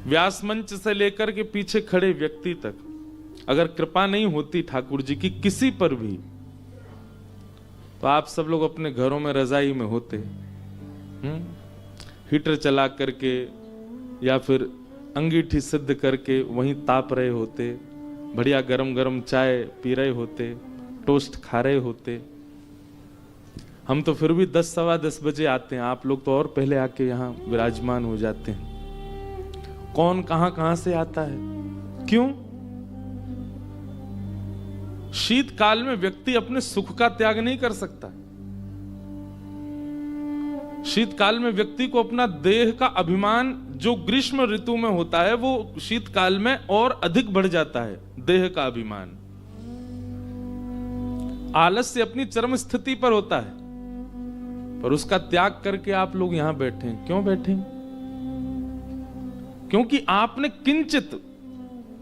व्यास मंच से लेकर के पीछे खड़े व्यक्ति तक, अगर कृपा नहीं होती ठाकुर जी की किसी पर भी, तो आप सब लोग अपने घरों में रजाई में होते, हीटर चला करके या फिर अंगीठी सिद्ध करके वहीं ताप रहे होते, बढ़िया गरम गरम चाय पी रहे होते, टोस्ट खा रहे होते। हम तो फिर भी 10 सवा 10 बजे आते हैं, आप लोग तो और पहले आके यहाँ विराजमान हो जाते हैं। कौन कहां से आता है, क्यों? शीतकाल में व्यक्ति अपने सुख का त्याग नहीं कर सकता। शीतकाल में व्यक्ति को अपना देह का अभिमान जो ग्रीष्म ऋतु में होता है वो शीतकाल में और अधिक बढ़ जाता है। देह का अभिमान आलस्य अपनी चरम स्थिति पर होता है, पर उसका त्याग करके आप लोग यहां बैठे हैं। क्यों बैठे हैं? क्योंकि आपने किंचित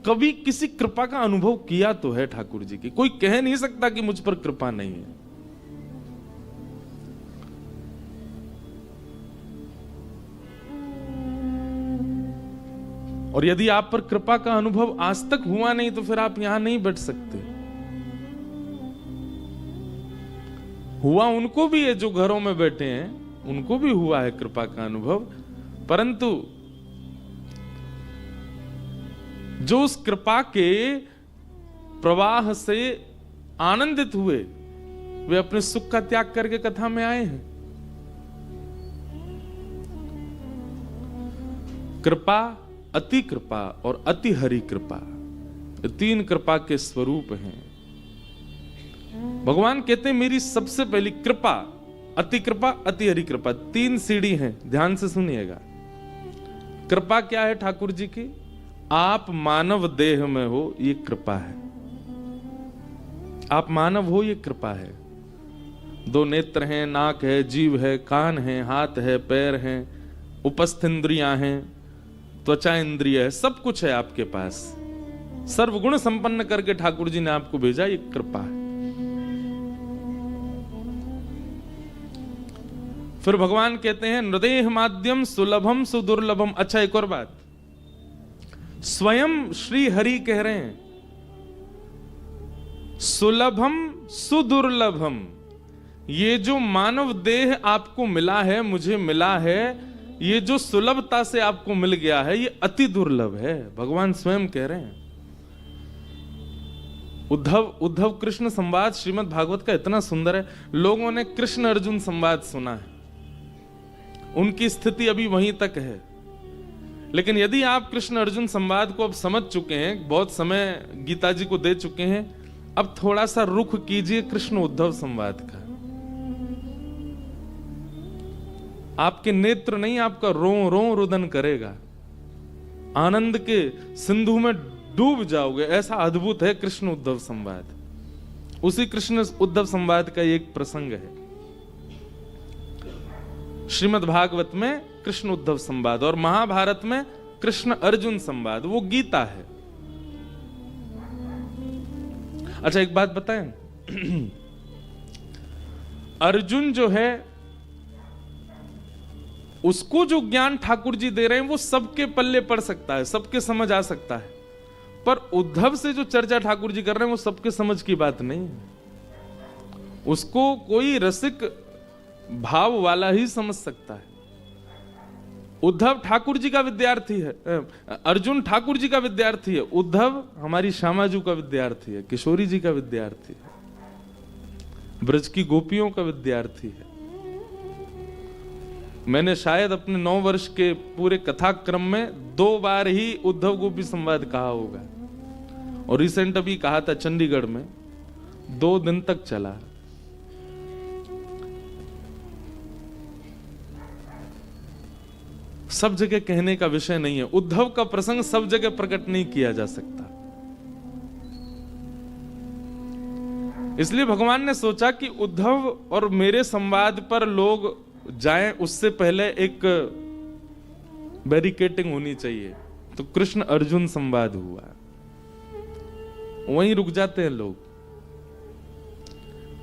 कभी किसी कृपा का अनुभव किया तो है ठाकुर जी की। कोई कह नहीं सकता कि मुझ पर कृपा नहीं है। और यदि आप पर कृपा का अनुभव आज तक हुआ नहीं तो फिर आप यहां नहीं बैठ सकते। हुआ उनको भी है जो घरों में बैठे हैं, उनको भी हुआ है कृपा का अनुभव, परंतु जो उस कृपा के प्रवाह से आनंदित हुए वे अपने सुख का त्याग करके कथा में आए हैं। कृपा, अति कृपा और अति हरि कृपा, ये 3 कृपा के स्वरूप हैं। भगवान कहते हैं मेरी सबसे पहली कृपा, अति कृपा, अति हरि कृपा, 3 सीढ़ी हैं, ध्यान से सुनिएगा। कृपा क्या है ठाकुर जी की? आप मानव देह में हो, ये कृपा है। आप मानव हो, ये कृपा है। 2 नेत्र हैं, नाक है, जीभ है, कान है, हाथ है, पैर हैं, उपस्थ इंद्रियां हैं, त्वचा इंद्रिय है, सब कुछ है आपके पास। सर्वगुण संपन्न करके ठाकुर जी ने आपको भेजा, ये कृपा है। फिर भगवान कहते हैं नृदेह माध्यम सुलभम सुदुर्लभम। अच्छा, एक और बात, स्वयं श्री हरि कह रहे हैं सुलभम सुदुर्लभम। ये जो मानव देह आपको मिला है, मुझे मिला है, ये जो सुलभता से आपको मिल गया है, ये अति दुर्लभ है। भगवान स्वयं कह रहे हैं। उद्धव कृष्ण संवाद श्रीमद् भागवत का इतना सुंदर है। लोगों ने कृष्ण अर्जुन संवाद सुना है, उनकी स्थिति अभी वहीं तक है। लेकिन यदि आप कृष्ण अर्जुन संवाद को अब समझ चुके हैं, बहुत समय गीता जी को दे चुके हैं, अब थोड़ा सा रुख कीजिए कृष्ण उद्धव संवाद का। आपके नेत्र नहीं, आपका रो रो रुदन करेगा, आनंद के सिंधु में डूब जाओगे। ऐसा अद्भुत है कृष्ण उद्धव संवाद। उसी कृष्ण उद्धव संवाद का एक प्रसंग है श्रीमद् भागवत में, कृष्ण उद्धव संवाद, और महाभारत में कृष्ण अर्जुन संवाद, वो गीता है। अच्छा, एक बात बताएं, अर्जुन जो है उसको जो ज्ञान ठाकुर जी दे रहे हैं वो सबके पल्ले पड़ सकता है, सबके समझ आ सकता है, पर उद्धव से जो चर्चा ठाकुर जी कर रहे हैं वो सबके समझ की बात नहीं है। उसको कोई रसिक भाव वाला ही समझ सकता है। उद्धव ठाकुर जी का विद्यार्थी है, अर्जुन ठाकुर जी का विद्यार्थी है, उद्धव हमारी श्यामाजू का विद्यार्थी है, किशोरी जी का विद्यार्थी है, ब्रज की गोपियों का विद्यार्थी है। मैंने शायद अपने 9 वर्ष के पूरे कथाक्रम में 2 बार ही उद्धव गोपी संवाद कहा होगा, और रिसेंट अभी कहा था चंडीगढ़ में, 2 दिन तक चला। सब जगह कहने का विषय नहीं है, उद्धव का प्रसंग सब जगह प्रकट नहीं किया जा सकता। इसलिए भगवान ने सोचा कि उद्धव और मेरे संवाद पर लोग जाएं, उससे पहले एक बैरिकेटिंग होनी चाहिए। तो कृष्ण अर्जुन संवाद हुआ, वहीं रुक जाते हैं लोग।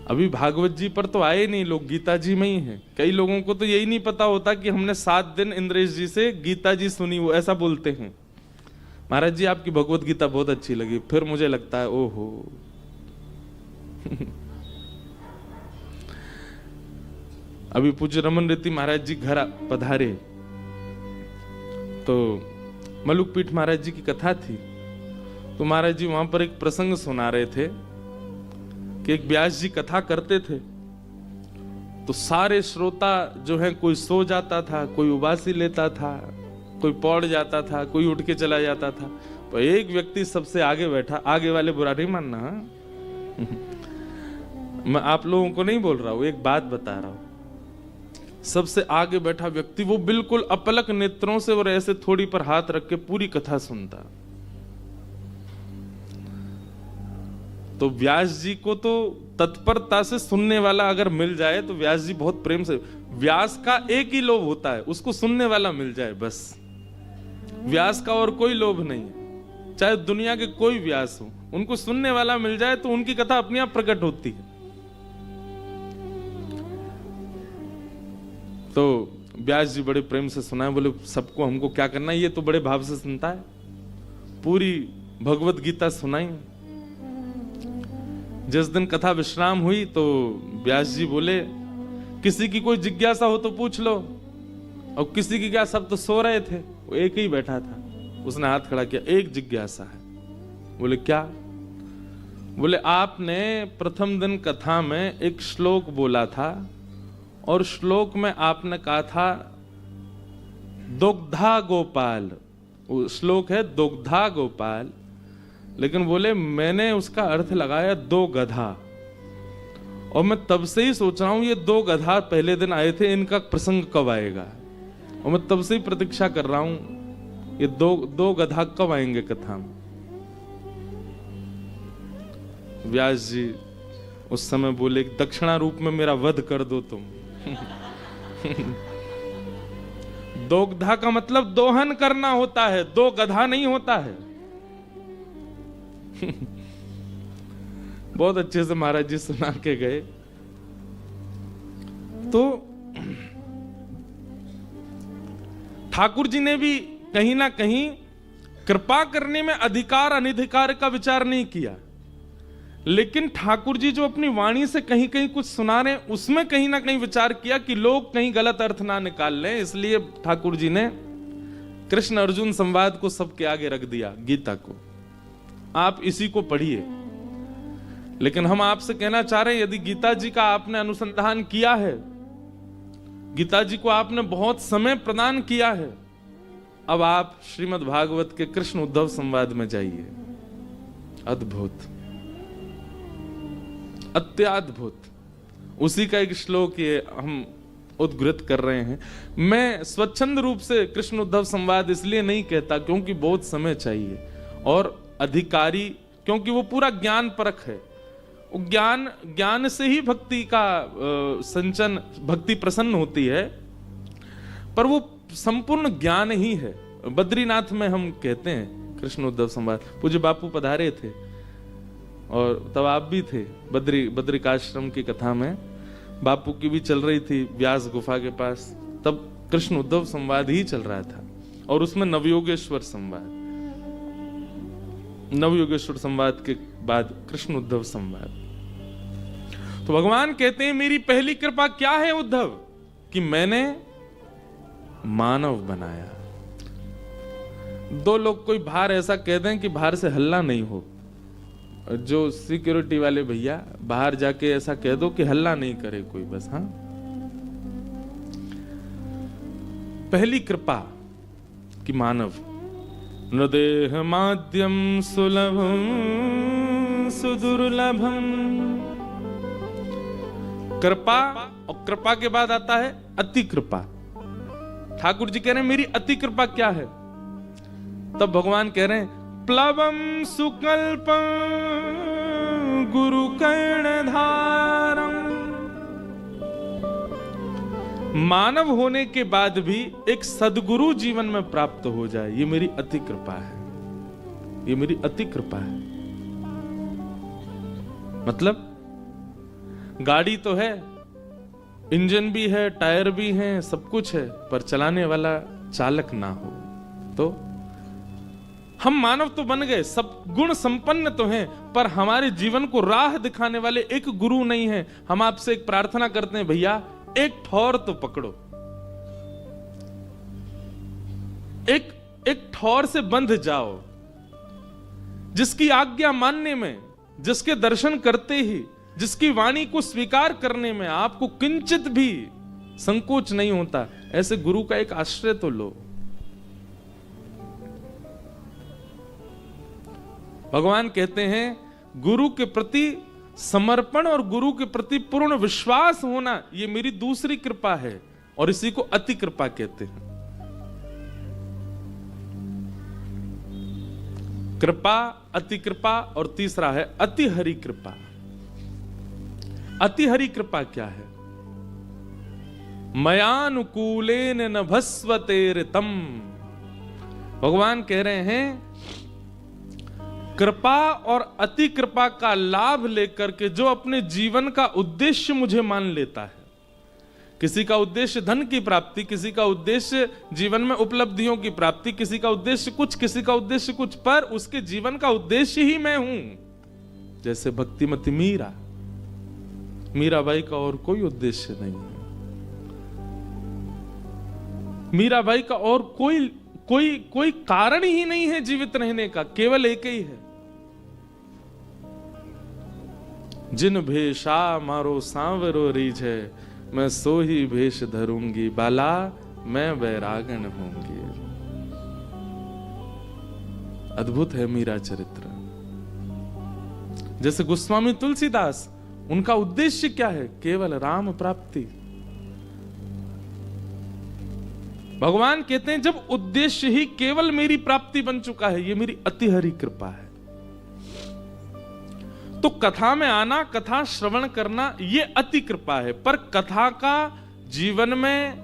अभी भागवत जी पर तो आए नहीं लोग, गीता जी में ही हैं। कई लोगों को तो यही नहीं पता होता कि हमने 7 दिन इंद्रेश जी से गीता जी सुनी, वो ऐसा बोलते हैं महाराज जी आपकी भगवत गीता बहुत अच्छी लगी। फिर मुझे लगता है ओहो अभी पूज्य रमन रीति महाराज जी घर पधारे तो मलुक पीठ महाराज जी की कथा थी। तो महाराज जी वहां पर एक प्रसंग सुना रहे थे कि एक व्यास जी कथा करते थे तो सारे श्रोता जो है कोई सो जाता था, कोई उबासी लेता था, कोई पौड़ जाता था, कोई उठ के चला जाता था। तो एक व्यक्ति सबसे आगे बैठा, आगे वाले बुरा नहीं मानना मैं आप लोगों को नहीं बोल रहा हूं, एक बात बता रहा हूं। सबसे आगे बैठा व्यक्ति वो बिल्कुल अपलक नेत्रों से और ऐसे थोड़ी पर हाथ रख के पूरी कथा सुनता। तो व्यास जी को तो तत्परता से सुनने वाला अगर मिल जाए तो व्यास जी बहुत प्रेम से, व्यास का एक ही लोभ होता है, उसको सुनने वाला मिल जाए बस। व्यास का और कोई लोभ नहीं है, चाहे दुनिया के कोई व्यास हो, उनको सुनने वाला मिल जाए तो उनकी कथा अपने आप प्रकट होती है। तो व्यास जी बड़े प्रेम से सुनाए, बोले सबको हमको क्या करना है, ये तो बड़े भाव से सुनता है, पूरी भगवत गीता सुनाई। जिस दिन कथा विश्राम हुई तो व्यास जी बोले किसी की कोई जिज्ञासा हो तो पूछ लो। और किसी की क्या, सब तो सो रहे थे, वो एक ही बैठा था, उसने हाथ खड़ा किया, एक जिज्ञासा है। बोले क्या? बोले आपने प्रथम दिन कथा में एक श्लोक बोला था और श्लोक में आपने कहा था दुग्धा गोपाल, वो श्लोक है दुग्धा गोपाल, लेकिन बोले मैंने उसका अर्थ लगाया दो गधा। और मैं तब से ही सोच रहा हूं ये दो गधा पहले दिन आए थे, इनका प्रसंग कब आएगा, और मैं तब से ही प्रतीक्षा कर रहा हूं ये दो गधा कब आएंगे कथा में। व्यास जी उस समय बोले दक्षिणा रूप में मेरा वध कर दो तुम। दोगधा का मतलब दोहन करना होता है, दो गधा नहीं होता है। बहुत अच्छे से महाराज जी सुना के गए। तो ठाकुर जी ने भी कहीं ना कहीं कृपा करने में अधिकार अनधिकार का विचार नहीं किया, लेकिन ठाकुर जी जो अपनी वाणी से कहीं कहीं कुछ सुना रहे हैं उसमें कहीं ना कहीं विचार किया कि लोग कहीं गलत अर्थ ना निकाल लें, इसलिए ठाकुर जी ने कृष्ण अर्जुन संवाद को सबके आगे रख दिया, गीता को। आप इसी को पढ़िए। लेकिन हम आपसे कहना चाह रहे हैं यदि गीता जी का आपने अनुसंधान किया है, गीता जी को आपने बहुत समय प्रदान किया है, अब आप श्रीमद् भागवत के कृष्ण उद्धव संवाद में जाइए। अद्भुत, अत्याद्भुत, उसी का एक श्लोक ये हम उद्धृत कर रहे हैं। मैं स्वच्छंद रूप से कृष्ण उद्धव संवाद इसलिए नहीं कहता क्योंकि बहुत समय चाहिए, और अधिकारी क्योंकि वो पूरा ज्ञान परख है। ज्ञान से ही भक्ति का संचन, भक्ति प्रसन्न होती है, पर वो संपूर्ण ज्ञान ही है। बद्रीनाथ में हम कहते हैं कृष्ण उद्धव संवाद, पूज्य बापू पधारे थे और तब आप भी थे। बद्रिकाश्रम की कथा में बापू की भी चल रही थी व्यास गुफा के पास, तब कृष्ण उद्धव संवाद ही चल रहा था, और उसमें नवयोगेश्वर संवाद, नवयोगेश्वर संवाद के बाद कृष्ण उद्धव संवाद। तो भगवान कहते हैं मेरी पहली कृपा क्या है उद्धव, कि मैंने मानव बनाया। दो लोग कोई बाहर ऐसा कह दें कि बाहर से हल्ला नहीं हो, जो सिक्योरिटी वाले भैया बाहर जाके ऐसा कह दो कि हल्ला नहीं करे कोई, बस। हाँ, पहली कृपा कि मानव। न देह माध्यम सुलभम सुदुर्लभम। कृपा, और कृपा के बाद आता है अति कृपा। ठाकुर जी कह रहे हैं मेरी अति कृपा क्या है, तब भगवान कह रहे हैं प्लवम सुकल्पम गुरु कर्णधारम। मानव होने के बाद भी एक सद्गुरु जीवन में प्राप्त हो जाए, ये मेरी अति कृपा है, ये मेरी अति कृपा है। मतलब गाड़ी तो है, इंजन भी है, टायर भी हैं, सब कुछ है, पर चलाने वाला चालक ना हो तो हम मानव तो बन गए, सब गुण संपन्न तो हैं, पर हमारे जीवन को राह दिखाने वाले एक गुरु नहीं है। हम आपसे एक प्रार्थना करते हैं, भैया एक ठौर तो पकड़ो, एक ठौर से बंध जाओ, जिसकी आज्ञा मानने में, जिसके दर्शन करते ही, जिसकी वाणी को स्वीकार करने में आपको किंचित भी संकोच नहीं होता, ऐसे गुरु का एक आश्रय तो लो। भगवान कहते हैं गुरु के प्रति समर्पण और गुरु के प्रति पूर्ण विश्वास होना, यह मेरी दूसरी कृपा है, और इसी को अति कृपा कहते हैं। कृपा, अति कृपा, और तीसरा है अति हरि कृपा। अति हरि कृपा क्या है? मयानुकूलेन न भस्वतेरितम। भगवान कह रहे हैं कृपा और अति कृपा का लाभ लेकर के जो अपने जीवन का उद्देश्य मुझे मान लेता है, किसी का उद्देश्य धन की प्राप्ति, किसी का उद्देश्य जीवन में उपलब्धियों की प्राप्ति, किसी का उद्देश्य कुछ, किसी का उद्देश्य कुछ, पर उसके जीवन का उद्देश्य ही मैं हूं। जैसे भक्तिमती मीराबाई का और कोई उद्देश्य नहीं है। मीराबाई का और कोई कारण ही नहीं है जीवित रहने का, केवल एक ही है, जिन भेषा मारो सांवरो रीझ है, मैं सो ही भेष धरूंगी, बाला मैं बैरागन होंगी। अद्भुत है मीरा चरित्र। जैसे गोस्वामी तुलसीदास, उनका उद्देश्य क्या है? केवल राम प्राप्ति। भगवान कहते हैं जब उद्देश्य ही केवल मेरी प्राप्ति बन चुका है, यह मेरी अति हरि कृपा है। तो कथा में आना, कथा श्रवण करना, यह अति कृपा है, पर कथा का जीवन में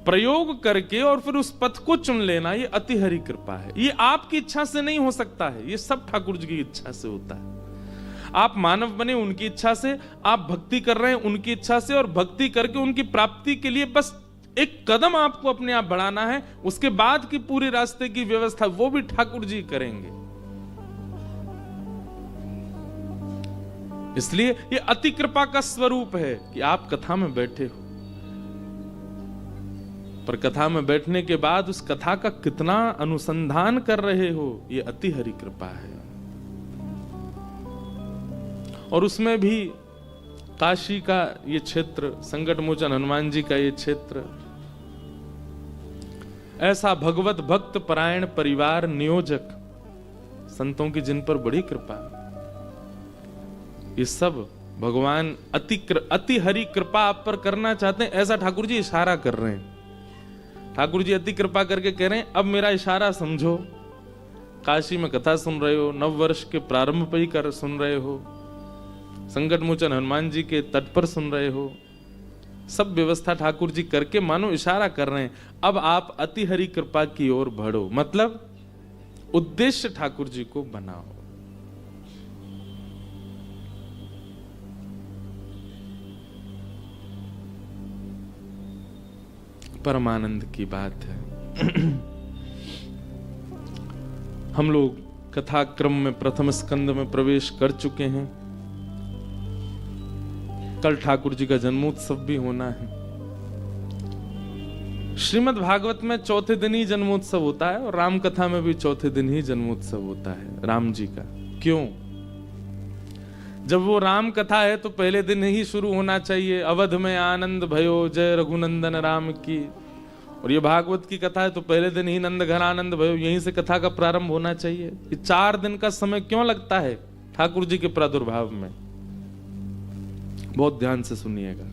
प्रयोग करके और फिर उस पथ को चुन लेना, यह अति हरि कृपा है। यह आपकी इच्छा से नहीं हो सकता है, यह सब ठाकुर जी की इच्छा से होता है। आप मानव बने उनकी इच्छा से, आप भक्ति कर रहे हैं उनकी इच्छा से, और भक्ति करके उनकी प्राप्ति के लिए बस एक कदम आपको अपने आप बढ़ाना है, उसके बाद की पूरे रास्ते की व्यवस्था वो भी ठाकुर जी करेंगे। इसलिए ये अति कृपा का स्वरूप है कि आप कथा में बैठे हो, पर कथा में बैठने के बाद उस कथा का कितना अनुसंधान कर रहे हो, ये अति हरि कृपा है। और उसमें भी काशी का ये क्षेत्र, संकट मोचन हनुमान जी का ये क्षेत्र, ऐसा भगवत भक्त परायण परिवार नियोजक संतों की जिन पर बड़ी कृपा, ये सब भगवान अति हरि कृपा आप पर करना चाहते हैं, ऐसा ठाकुर जी इशारा कर रहे हैं। ठाकुर जी अति कृपा करके कह रहे हैं अब मेरा इशारा समझो। काशी में कथा सुन रहे हो, नव वर्ष के प्रारंभ पर ही कर सुन रहे हो, संकट मोचन हनुमान जी के तट पर सुन रहे हो, सब व्यवस्था ठाकुर जी करके मानो इशारा कर रहे हैं अब आप अति हरि कृपा की ओर बढ़ो, मतलब उद्देश्य ठाकुर जी को बनाओ। परमानंद की बात है। हम लोग कथा क्रम में प्रथम स्कंद में प्रवेश कर चुके हैं। कल ठाकुर जी का जन्मोत्सव भी होना है। श्रीमद् भागवत में चौथे दिन ही जन्मोत्सव होता है, और राम कथा में भी चौथे दिन ही जन्मोत्सव होता है राम जी का। क्यों? जब वो राम कथा है तो पहले दिन ही शुरू होना चाहिए, अवध में आनंद भयो जय रघुनंदन राम की। और ये भागवत की कथा है तो पहले दिन ही नंद घन आनंद भयो, यहीं से कथा का प्रारंभ होना चाहिए। ये 4 दिन का समय क्यों लगता है ठाकुर जी के प्रादुर्भाव में? बहुत ध्यान से सुनिएगा।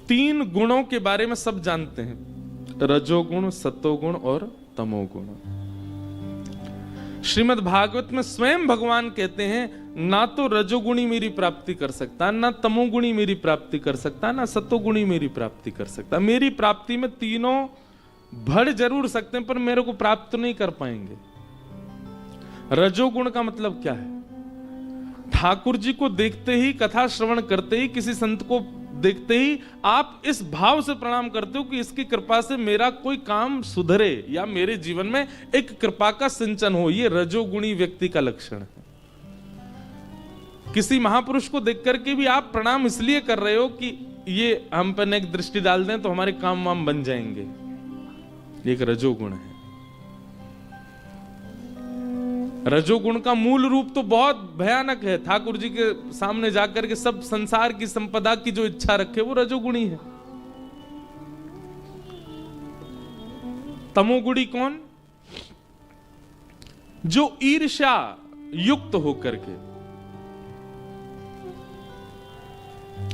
तीन गुणों के बारे में सब जानते हैं, रजोगुण, सतोगुण और तमोगुण। श्रीमद् भागवत में स्वयं भगवान कहते हैं ना तो रजोगुणी मेरी प्राप्ति कर सकता, ना तमोगुणी मेरी प्राप्ति कर सकता, ना सतोगुणी मेरी प्राप्ति कर सकता। मेरी प्राप्ति में तीनों बढ़ जरूर सकते हैं पर मेरे को प्राप्त नहीं कर पाएंगे। रजोगुण का मतलब क्या है? ठाकुर जी को देखते ही, कथा श्रवण करते ही, किसी संत को देखते ही आप इस भाव से प्रणाम करते हो कि इसकी कृपा से मेरा कोई काम सुधरे या मेरे जीवन में एक कृपा का सिंचन हो। ये रजोगुणी व्यक्ति का लक्षण है। किसी महापुरुष को देख करके भी आप प्रणाम इसलिए कर रहे हो कि ये हम पर एक दृष्टि डाल दें तो हमारे काम वाम बन जाएंगे। ये एक रजोगुण है। रजोगुण का मूल रूप तो बहुत भयानक है। ठाकुर जी के सामने जाकर के सब संसार की संपदा की जो इच्छा रखे वो रजोगुणी है। तमोगुणी कौन? जो ईर्ष्या युक्त होकर के।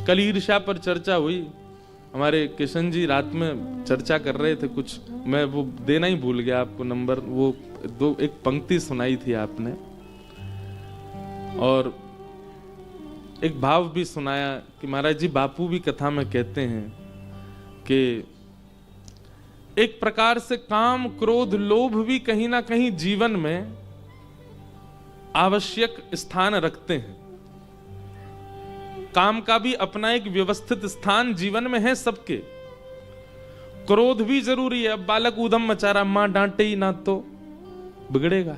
कल ईर्ष्या पर चर्चा हुई, हमारे किशन जी रात में चर्चा कर रहे थे कुछ, मैं वो देना ही भूल गया आपको नंबर। वो एक पंक्ति सुनाई थी आपने और एक भाव भी सुनाया कि महाराज जी बापू भी कथा में कहते हैं कि एक प्रकार से काम क्रोध लोभ भी कहीं ना कहीं जीवन में आवश्यक स्थान रखते हैं। काम का भी अपना एक व्यवस्थित स्थान जीवन में है सबके। क्रोध भी जरूरी है। अब बालक ऊधम मचा रहा, मां डांटे ही ना तो बिगड़ेगा,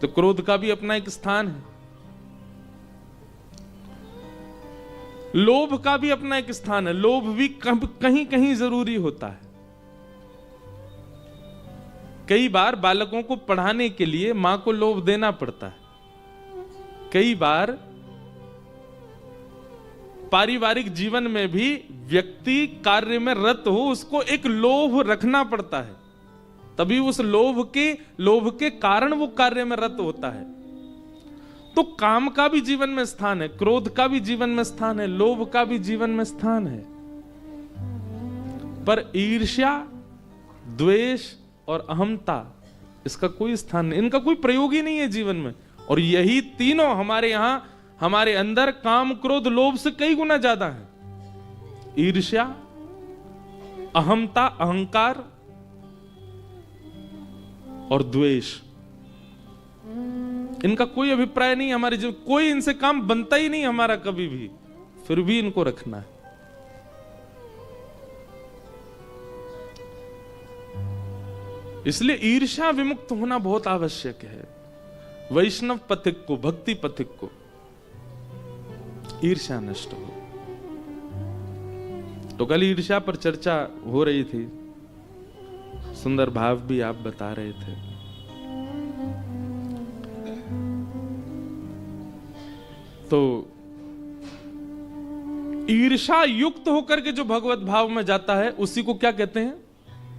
तो क्रोध का भी अपना एक स्थान है। लोभ का भी अपना एक स्थान है। लोभ भी कहीं कहीं जरूरी होता है। कई बार बालकों को पढ़ाने के लिए मां को लोभ देना पड़ता है। कई बार पारिवारिक जीवन में भी व्यक्ति कार्य में रत हो, उसको एक लोभ रखना पड़ता है, तभी उस लोभ के कारण वो कार्य में रत होता है। तो काम का भी जीवन में स्थान है, क्रोध का भी जीवन में स्थान है, लोभ का भी जीवन में स्थान है। पर ईर्ष्या, द्वेष और अहंता, इसका कोई स्थान नहीं, इनका कोई प्रयोग ही नहीं है जीवन में। और यही तीनों हमारे यहां, हमारे अंदर काम क्रोध लोभ से कई गुना ज्यादा है। ईर्ष्या, अहंता, अहंकार और द्वेष, इनका कोई अभिप्राय नहीं हमारे जीवन, कोई इनसे काम बनता ही नहीं हमारा कभी भी, फिर भी इनको रखना है। इसलिए ईर्ष्या विमुक्त होना बहुत आवश्यक है। वैष्णव पथिक को, भक्ति पथिक को ईर्ष्या नष्ट हो। तो कल ईर्ष्या पर चर्चा हो रही थी, सुंदर भाव भी आप बता रहे थे। तो ईर्ष्या युक्त होकर के जो भगवत भाव में जाता है उसी को क्या कहते हैं?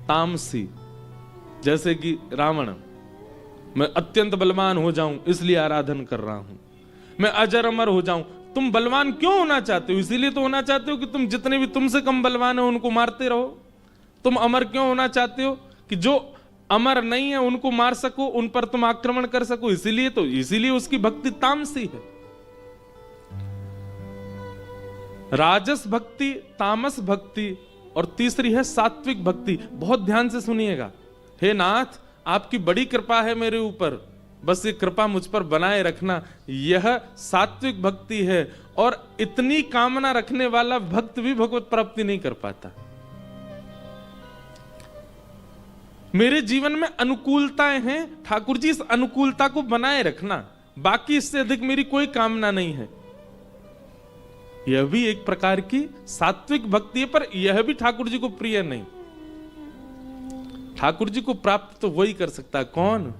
तामसी। जैसे कि रावण, मैं अत्यंत बलवान हो जाऊं इसलिए आराधन कर रहा हूं, मैं अजर अमर हो जाऊं। तुम बलवान क्यों होना चाहते हो? इसीलिए तो होना चाहते हो कि तुम जितने भी तुमसे कम बलवान है उनको मारते रहो। तुम अमर क्यों होना चाहते हो? कि जो अमर नहीं है उनको मार सको, उन पर तुम आक्रमण कर सको। इसीलिए उसकी भक्ति तामसी है। राजस भक्ति, तामस भक्ति और तीसरी है सात्विक भक्ति। बहुत ध्यान से सुनिएगा। हे नाथ, आपकी बड़ी कृपा है मेरे ऊपर, बस ये कृपा मुझ पर बनाए रखना। यह सात्विक भक्ति है। और इतनी कामना रखने वाला भक्त भी भगवत प्राप्ति नहीं कर पाता। मेरे जीवन में अनुकूलताएं हैं, ठाकुर जी इस अनुकूलता को बनाए रखना, बाकी इससे अधिक मेरी कोई कामना नहीं है। यह भी एक प्रकार की सात्विक भक्ति है, पर यह भी ठाकुर जी को प्रिय नहीं। ठाकुर जी को प्राप्त तो वही कर सकता है। कौन?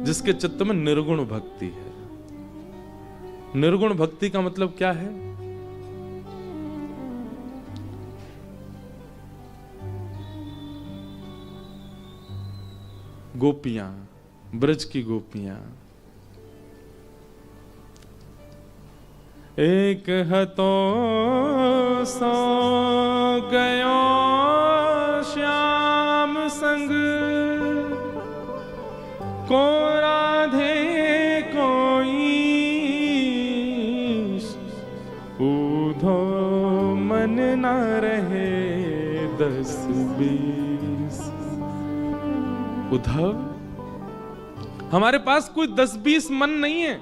जिसके चित्त में निर्गुण भक्ति है। निर्गुण भक्ति का मतलब क्या है? गोपियां, ब्रज की गोपियां। एक हतो सो गयो श्याम संग, को राधे कोई ऊधो मन न रहे 10-20। उद्धव, हमारे पास कोई 10-20 मन नहीं है।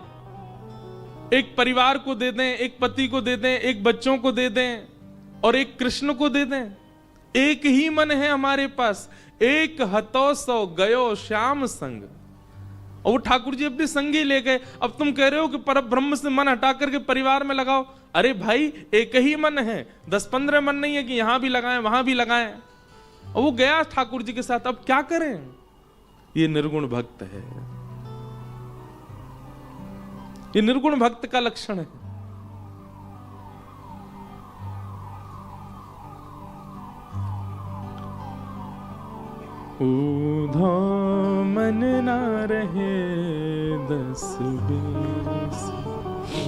एक परिवार को दे दें, एक पति को दे दें, एक बच्चों को दे दें और एक कृष्ण को दे दें। एक ही मन है हमारे पास, एक हतो सो गयो श्याम संग। और वो ठाकुर जी अपने संगी ले गए। अब तुम कह रहे हो कि पर ब्रह्म से मन हटा करके परिवार में लगाओ। अरे भाई, एक ही मन है, 10-15 मन नहीं है कि यहां भी लगाएं वहां भी लगाएं। और वो गया ठाकुर जी के साथ। अब क्या करें? ये निर्गुण भक्त है, ये निर्गुण भक्त का लक्षण है। ऊधो मन ना रहे 10-20,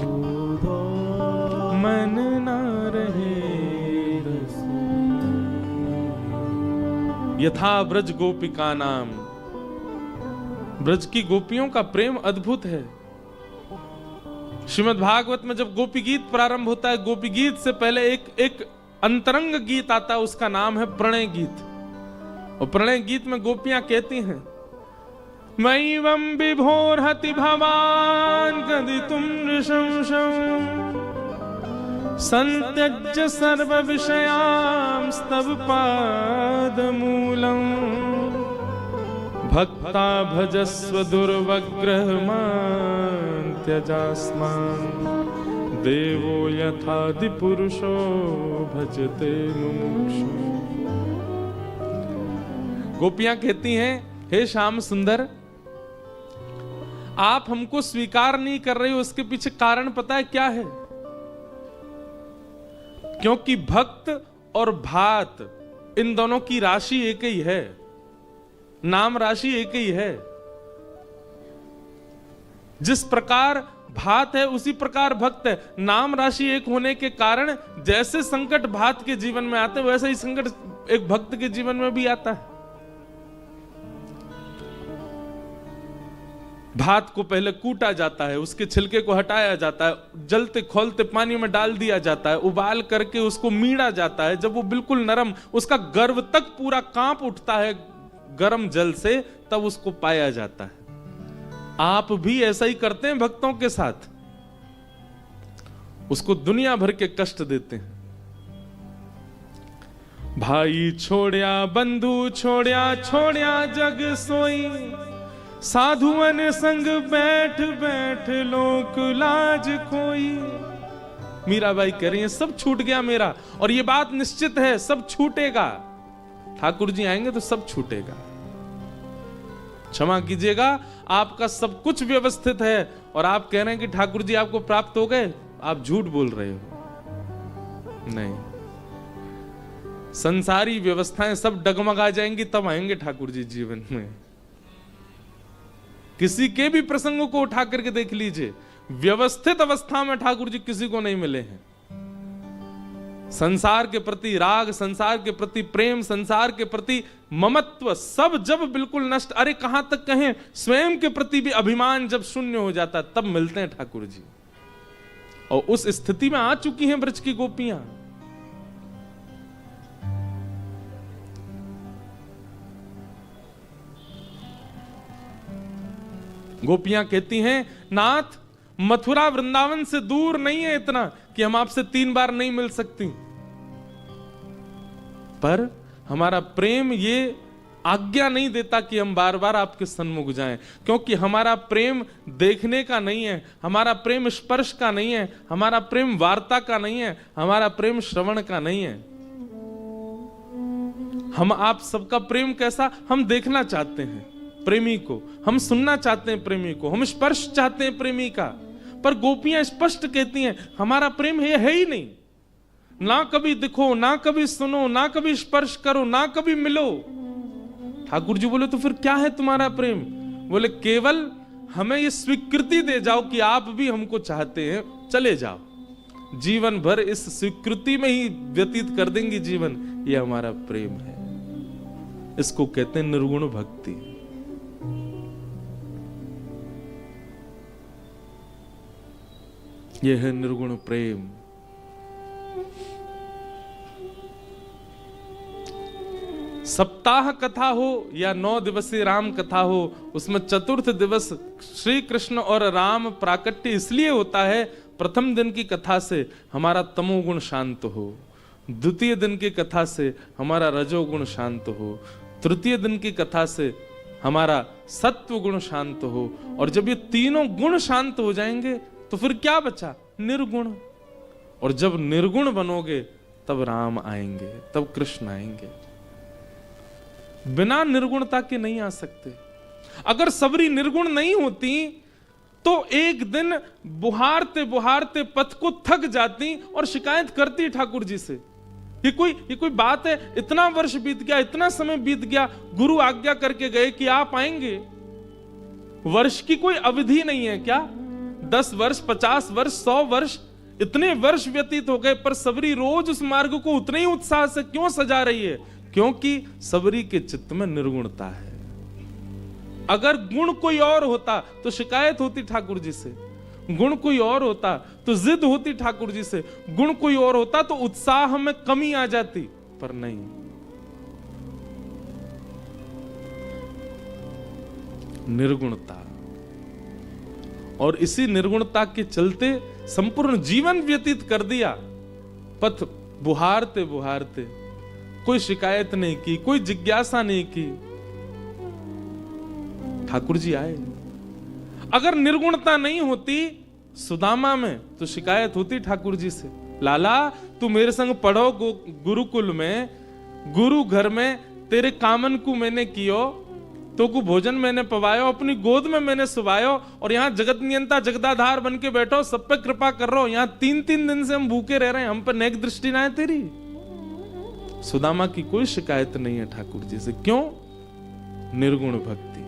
ऊधो मन ना रहे 10-20। यथा ब्रज गोपिका नाम, ब्रज की गोपियों का प्रेम अद्भुत है। श्रीमद् भागवत में जब गोपी गीत प्रारंभ होता है, गोपी गीत से पहले एक अंतरंग गीत आता है, उसका नाम है प्रणय गीत। और प्रणय गीत में गोपियां कहती हैं, मैवं विभोरहति भवान कदितुं नृशंसं संत्यज्य सर्व विषयांस्तव पादमूलम् भक्ता भजस्व दुर्वग्रहमान् त्यजास्मान् देवो यथादि पुरुषो भजते मुमुक्षु। गोपियां कहती हैं, हे श्याम सुंदर, आप हमको स्वीकार नहीं कर रहे हो, उसके पीछे कारण पता है क्या है? क्योंकि भक्त और भात इन दोनों की राशि एक ही है, नाम राशि एक ही है। जिस प्रकार भात है उसी प्रकार भक्त है। नाम राशि एक होने के कारण जैसे संकट भात के जीवन में आते हैं, वैसे ही संकट एक भक्त के जीवन में भी आता है। भात को पहले कूटा जाता है, उसके छिलके को हटाया जाता है, जलते खोलते पानी में डाल दिया जाता है, उबाल करके उसको मीड़ा जाता है। जब वो बिल्कुल नरम, उसका गर्भ तक पूरा कांप उठता है गर्म जल से, तब उसको पाया जाता है। आप भी ऐसा ही करते हैं भक्तों के साथ, उसको दुनिया भर के कष्ट देते हैं। भाई छोड़या बंधु छोड़या, छोड़या जग सोई, साधुअन संग बैठ बैठ लोक लाज खोई। मीराबाई कह रही है, सब छूट गया मेरा, और ये बात निश्चित है, सब छूटेगा। ठाकुर जी आएंगे तो सब छूटेगा। क्षमा कीजिएगा, आपका सब कुछ व्यवस्थित है और आप कह रहे हैं कि ठाकुर जी आपको प्राप्त हो गए। आप झूठ बोल रहे हो। नहीं, संसारी व्यवस्थाएं सब डगमगा जाएंगी, तब आएंगे ठाकुर जी जीवन में। किसी के भी प्रसंगों को उठा करके देख लीजिए, व्यवस्थित अवस्था में ठाकुर जी किसी को नहीं मिले हैं। संसार के प्रति राग, संसार के प्रति प्रेम, संसार के प्रति ममत्व सब जब बिल्कुल नष्ट, अरे कहां तक कहें, स्वयं के प्रति भी अभिमान जब शून्य हो जाता, तब मिलते हैं ठाकुर जी। और उस स्थिति में आ चुकी हैं ब्रज की गोपियां। गोपियां कहती हैं, नाथ मथुरा वृंदावन से दूर नहीं है इतना कि हम आपसे 3 बार नहीं मिल सकती, पर हमारा प्रेम ये आज्ञा नहीं देता कि हम बार बार आपके सन्मुख जाएं, क्योंकि हमारा प्रेम देखने का नहीं है, हमारा प्रेम स्पर्श का नहीं है, हमारा प्रेम वार्ता का नहीं है, हमारा प्रेम श्रवण का नहीं है। हम आप सबका प्रेम कैसा, हम देखना चाहते हैं प्रेमी को, हम सुनना चाहते हैं प्रेमी को, हम स्पर्श चाहते हैं प्रेमी का। पर गोपियां स्पष्ट कहती हैं, हमारा प्रेम है ही नहीं। ना कभी दिखो, ना कभी सुनो, ना कभी स्पर्श करो, ना कभी मिलो। ठाकुर जी बोले, तो फिर क्या है तुम्हारा प्रेम? बोले, केवल हमें ये स्वीकृति दे जाओ कि आप भी हमको चाहते हैं, चले जाओ। जीवन भर इस स्वीकृति में ही व्यतीत कर देंगे जीवन, ये हमारा प्रेम है। इसको कहते हैं निर्गुण भक्ति। यह है निर्गुण प्रेम। सप्ताह कथा हो या 9 दिवसीय राम कथा हो, उसमें चतुर्थ दिवस श्री कृष्ण और राम प्राकट्य इसलिए होता है, प्रथम दिन की कथा से हमारा तमोगुण शांत हो, द्वितीय दिन की कथा से हमारा रजोगुण शांत हो, तृतीय दिन की कथा से हमारा सत्व गुण शांत हो, और जब ये तीनों गुण शांत हो जाएंगे तो फिर क्या बचा? निर्गुण। और जब निर्गुण बनोगे तब राम आएंगे, तब कृष्ण आएंगे। बिना निर्गुणता के नहीं आ सकते। अगर सबरी निर्गुण नहीं होती तो एक दिन बुहारते बुहारते पथ को थक जाती और शिकायत करती ठाकुर जी से। ये कोई बात है? इतना वर्ष बीत गया, इतना समय बीत गया, गुरु आज्ञा करके गए कि आप आएंगे। वर्ष की कोई अवधि नहीं है क्या? 10 वर्ष, 50 वर्ष, 100 वर्ष, इतने वर्ष व्यतीत हो गए, पर सबरी रोज उस मार्ग को उतने ही उत्साह से क्यों सजा रही है? क्योंकि सबरी के चित्त में निर्गुणता है। अगर गुण कोई और होता तो शिकायत होती ठाकुर जी से, गुण कोई और होता तो जिद होती ठाकुर जी से, गुण कोई और होता तो उत्साह में कमी आ जाती, पर नहीं। निर्गुणता, और इसी निर्गुणता के चलते संपूर्ण जीवन व्यतीत कर दिया। पथ बुहारते बुहारते कोई शिकायत नहीं की, कोई जिज्ञासा नहीं की, ठाकुर जी आए। अगर निर्गुणता नहीं होती सुदामा में तो शिकायत होती ठाकुर जी से, लाला तू मेरे संग पढ़ो गुरुकुल में, गुरु घर में, तेरे कामन को मैंने कियो, तो को भोजन मैंने पवायो, अपनी गोद में मैंने सुवायो, और यहाँ जगत नियंता जगदाधार बन के बैठो, सब पे कृपा कर रहा हो। यहाँ 3-3 दिन से हम भूखे रह रहे हैं, हम पर नेक दृष्टि ना है तेरी? सुदामा की कोई शिकायत नहीं है ठाकुर जी से। क्यों? निर्गुण भक्ति।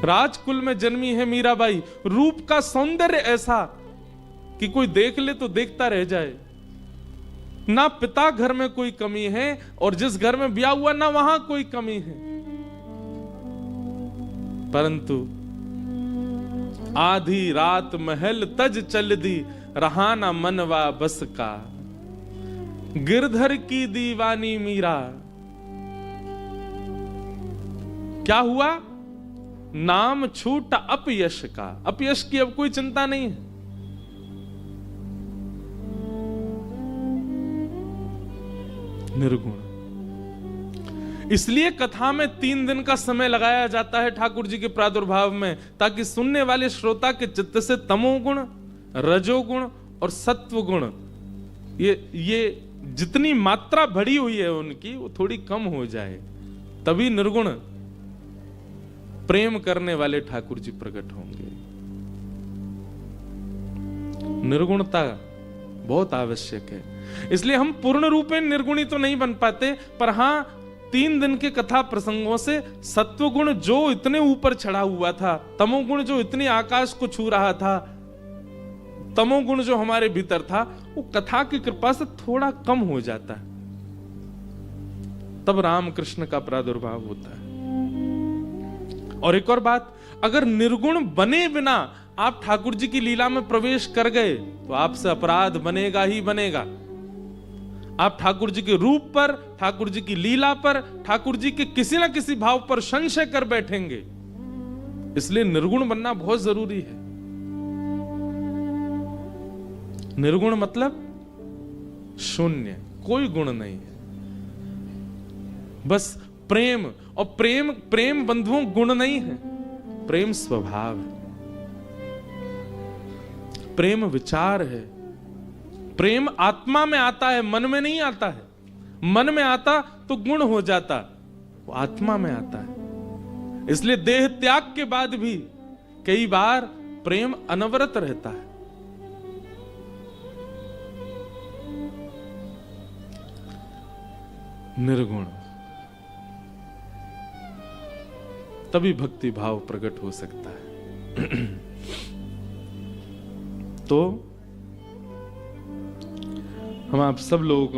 राजकुल में जन्मी है मीराबाई, रूप का सौंदर्य ऐसा कि कोई देख ले तो देखता रह जाए। ना पिता घर में कोई कमी है, और जिस घर में ब्याह हुआ ना वहां कोई कमी है, परंतु आधी रात महल तज चल दी, रहा ना मनवा बस का, गिरधर की दीवानी मीरा। क्या हुआ? नाम छूटा अपयश का। अपयश की अब कोई चिंता नहीं है। निर्गुण। इसलिए कथा में 3 दिन का समय लगाया जाता है ठाकुर जी के प्रादुर्भाव में, ताकि सुनने वाले श्रोता के चित्त से तमोगुण, रजोगुण और सत्वगुण, ये जितनी मात्रा बढ़ी हुई है उनकी, वो थोड़ी कम हो जाए। तभी निर्गुण प्रेम करने वाले ठाकुर जी प्रकट होंगे। निर्गुणता बहुत आवश्यक है। इसलिए हम पूर्ण रूपेण निर्गुणी तो नहीं बन पाते, पर हां 3 दिन के कथा प्रसंगों से सत्वगुण जो इतने ऊपर चढ़ा हुआ था, तमोगुण जो इतने आकाश को छू रहा था, तमोगुण जो हमारे भीतर था, वो कथा की कृपा से थोड़ा कम हो जाता है। तब रामकृष्ण का प्रादुर्भाव होता है। और एक और बात, अगर निर्गुण बने बिना आप ठाकुर जी की लीला में प्रवेश कर गए तो आपसे अपराध बनेगा ही बनेगा। आप ठाकुर जी के रूप पर, ठाकुर जी की लीला पर, ठाकुर जी के किसी ना किसी भाव पर संशय कर बैठेंगे। इसलिए निर्गुण बनना बहुत जरूरी है। निर्गुण मतलब शून्य, कोई गुण नहीं है, बस प्रेम। और प्रेम बंधुओं गुण नहीं है, प्रेम स्वभाव है, प्रेम विचार है। प्रेम आत्मा में आता है, मन में नहीं आता है। मन में आता तो गुण हो जाता, वो आत्मा में आता है। इसलिए देह त्याग के बाद भी कई बार प्रेम अनवरत रहता है। निर्गुण, तभी भक्ति भाव प्रकट हो सकता है। तो हम आप सब लोग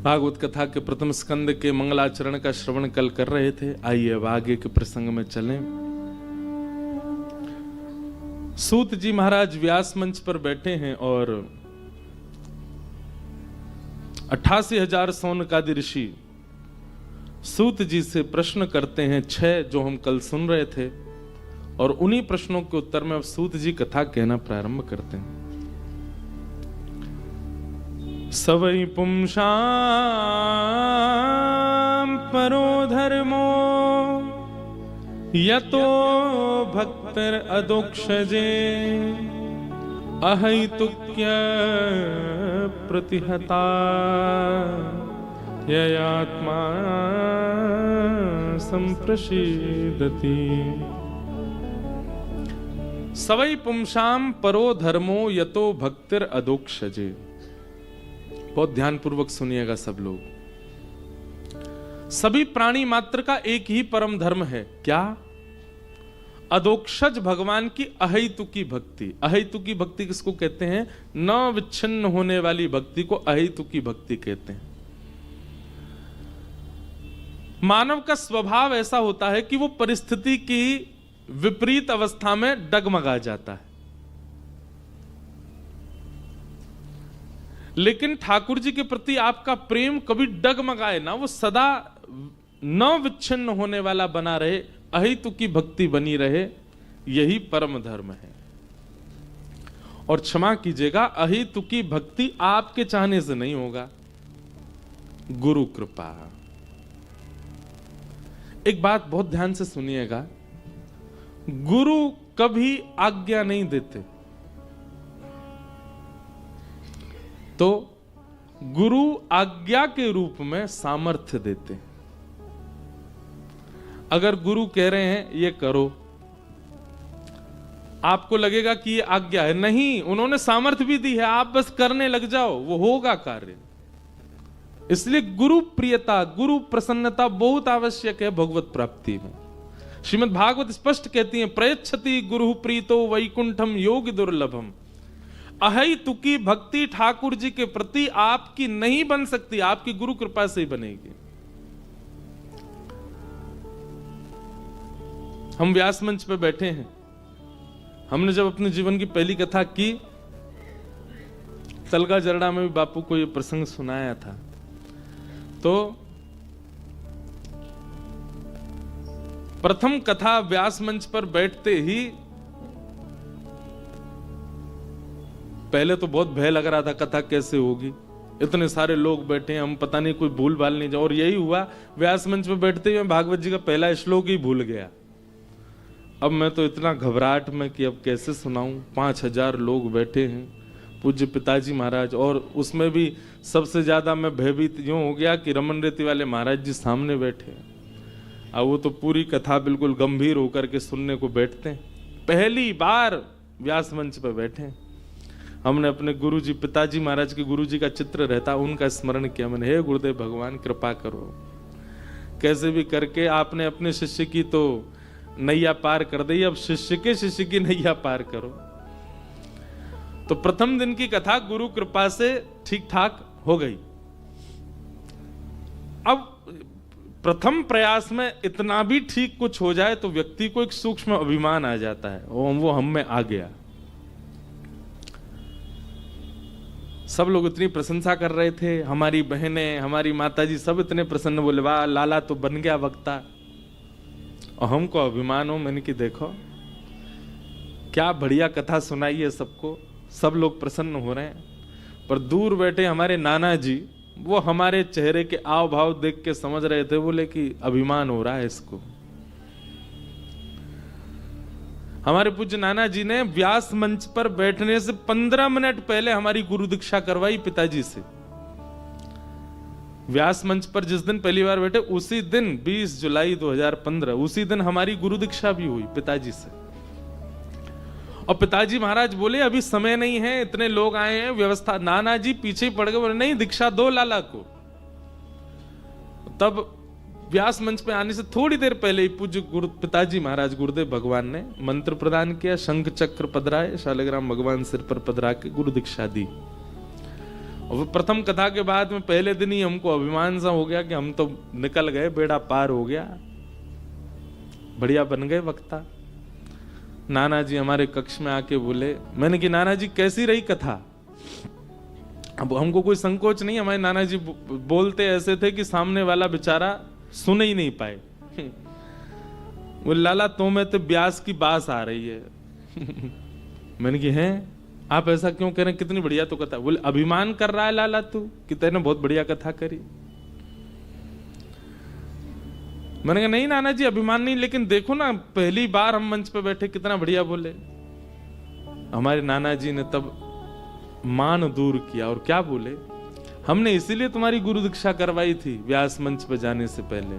भागवत कथा के प्रथम स्कंद के मंगलाचरण का श्रवण कल कर रहे थे। आइए अब आगे के प्रसंग में चलें। सूत जी महाराज व्यास मंच पर बैठे हैं और 88,000 सौनकादि ऋषि सूत जी से प्रश्न करते हैं। 6 जो हम कल सुन रहे थे, और उन्हीं प्रश्नों के उत्तर में अब सूत जी कथा कहना प्रारंभ करते हैं। सवै पुंसां परो धर्मो यतो भक्तिर अदोक्षजे अहैतुक्य प्रतिहता ययात्मा संप्रसीदति। सवै पुंसां परो धर्मो यतो भक्तिर अदोक्षजे। बहुत ध्यानपूर्वक सुनिएगा सब लोग। सभी प्राणी मात्र का एक ही परम धर्म है, क्या? अदोक्षज भगवान की अहेतुकी भक्ति। अहेतुकी भक्ति किसको कहते हैं? न विच्छिन्न होने वाली भक्ति को अहेतुकी भक्ति कहते हैं। मानव का स्वभाव ऐसा होता है कि वो परिस्थिति की विपरीत अवस्था में डगमगा जाता है, लेकिन ठाकुर जी के प्रति आपका प्रेम कभी डगमगाए ना, वो सदा न विच्छिन्न होने वाला बना रहे, अहेतुकी भक्ति बनी रहे, यही परम धर्म है। और क्षमा कीजिएगा, अहेतुकी भक्ति आपके चाहने से नहीं होगा, गुरु कृपा। एक बात बहुत ध्यान से सुनिएगा, गुरु कभी आज्ञा नहीं देते, तो गुरु आज्ञा के रूप में सामर्थ्य देते। अगर गुरु कह रहे हैं ये करो, आपको लगेगा कि ये आज्ञा है, नहीं, उन्होंने सामर्थ्य भी दी है, आप बस करने लग जाओ, वो होगा कार्य। इसलिए गुरु प्रियता, गुरु प्रसन्नता बहुत आवश्यक है भगवत प्राप्ति में। श्रीमद् भागवत स्पष्ट कहती है, प्रयच्छति गुरु प्रीतो वैकुंठम योग दुर्लभम। अहेतुकी भक्ति ठाकुर जी के प्रति आपकी नहीं बन सकती, आपकी गुरु कृपा से ही बनेगी। हम व्यास मंच पे बैठे हैं, हमने जब अपने जीवन की पहली कथा की, तलगा जरड़ा में भी बापू को यह प्रसंग सुनाया था, तो प्रथम कथा व्यास मंच पर बैठते ही पहले तो बहुत भय लग रहा था, कथा कैसे होगी, इतने सारे लोग बैठे हैं, हम पता नहीं कोई भूल भाल नहीं जाए। और यही हुआ, व्यास मंच पे बैठते ही मैं भागवत जी का पहला श्लोक ही भूल गया। अब मैं तो इतना घबराहट में कि अब कैसे सुनाऊं, 5000 लोग बैठे हैं, पूज्य पिताजी महाराज, और उसमें भी सबसे ज्यादा मैं भयभीत यूं हो गया कि रमन रेती वाले महाराज जी सामने बैठे हैं। अब वो तो पूरी कथा बिल्कुल गंभीर होकर के सुनने को बैठते हैं, पहली बार व्यास मंच पर बैठे हैं। हमने अपने गुरुजी पिताजी महाराज के गुरुजी का चित्र रहता, उनका स्मरण किया मैंने, हे गुरुदेव भगवान कृपा करो, कैसे भी करके आपने अपने शिष्य की तो नैया पार कर दी, अब शिष्य की नैया पार करो। तो प्रथम दिन की कथा गुरु कृपा से ठीक ठाक हो गई। अब प्रथम प्रयास में इतना भी ठीक कुछ हो जाए तो व्यक्ति को एक सूक्ष्म अभिमान आ जाता है, वो हम में आ गया। सब लोग इतनी प्रशंसा कर रहे थे, हमारी बहनें, हमारी माताजी सब इतने प्रसन्न, बोले वाह लाला तो बन गया वक्ता। और हमको अभिमान हो, मैंने कि देखो क्या बढ़िया कथा सुनाई है सबको, सब लोग प्रसन्न हो रहे हैं। पर दूर बैठे हमारे नाना जी, वो हमारे चेहरे के आव भाव देख के समझ रहे थे, बोले कि अभिमान हो रहा है इसको। हमारे पूज्य नाना जी ने व्यास मंच पर बैठने से 15 मिनट पहले हमारी गुरु दीक्षा करवाई पिताजी से। व्यास मंच पर जिस दिन पहली बार बैठे, उसी दिन 20 जुलाई 2015, उसी दिन हमारी गुरु दीक्षा भी हुई पिताजी से। और पिताजी महाराज बोले अभी समय नहीं है, इतने लोग आए हैं, व्यवस्था। नाना जी पीछे पड़ गए, बोले नहीं दीक्षा दो लाला को। तब व्यास मंच पे आने से थोड़ी देर पहले ही पूज्य गुरु पिताजी महाराज गुरुदेव भगवान ने मंत्र प्रदान किया, शंख चक्र पधराए, शालिग्राम भगवान सिर पर पधरा के गुरु दीक्षा दी। और प्रथम कथा के बाद में पहले दिन ही हमको अभिमान सा हो गया कि हम तो निकल गए, बेड़ा पार हो गया, बढ़िया बन गए वक्ता। नाना जी हमारे कक्ष में आके बोले, मैंने कि नाना जी कैसी रही कथा? अब हमको कोई संकोच नहीं, हमारे नाना जी बोलते ऐसे थे कि सामने वाला बेचारा सुन ही नहीं पाए। बोले लाला तो में तो ब्यास की बास आ रही है। मैंने कहा है आप ऐसा क्यों कह रहे हैं, कितनी बढ़िया तो कथा। बोले अभिमान कर रहा है लाला तू कि तेने बहुत बढ़िया कथा करी। मैंने कहा नहीं नाना जी अभिमान नहीं, लेकिन देखो ना पहली बार हम मंच पे बैठे कितना बढ़िया बोले। हमारे नाना जी ने तब मान दूर किया और क्या बोले, हमने इसीलिए तुम्हारी गुरु दीक्षा करवाई थी व्यास मंच पे जाने से पहले।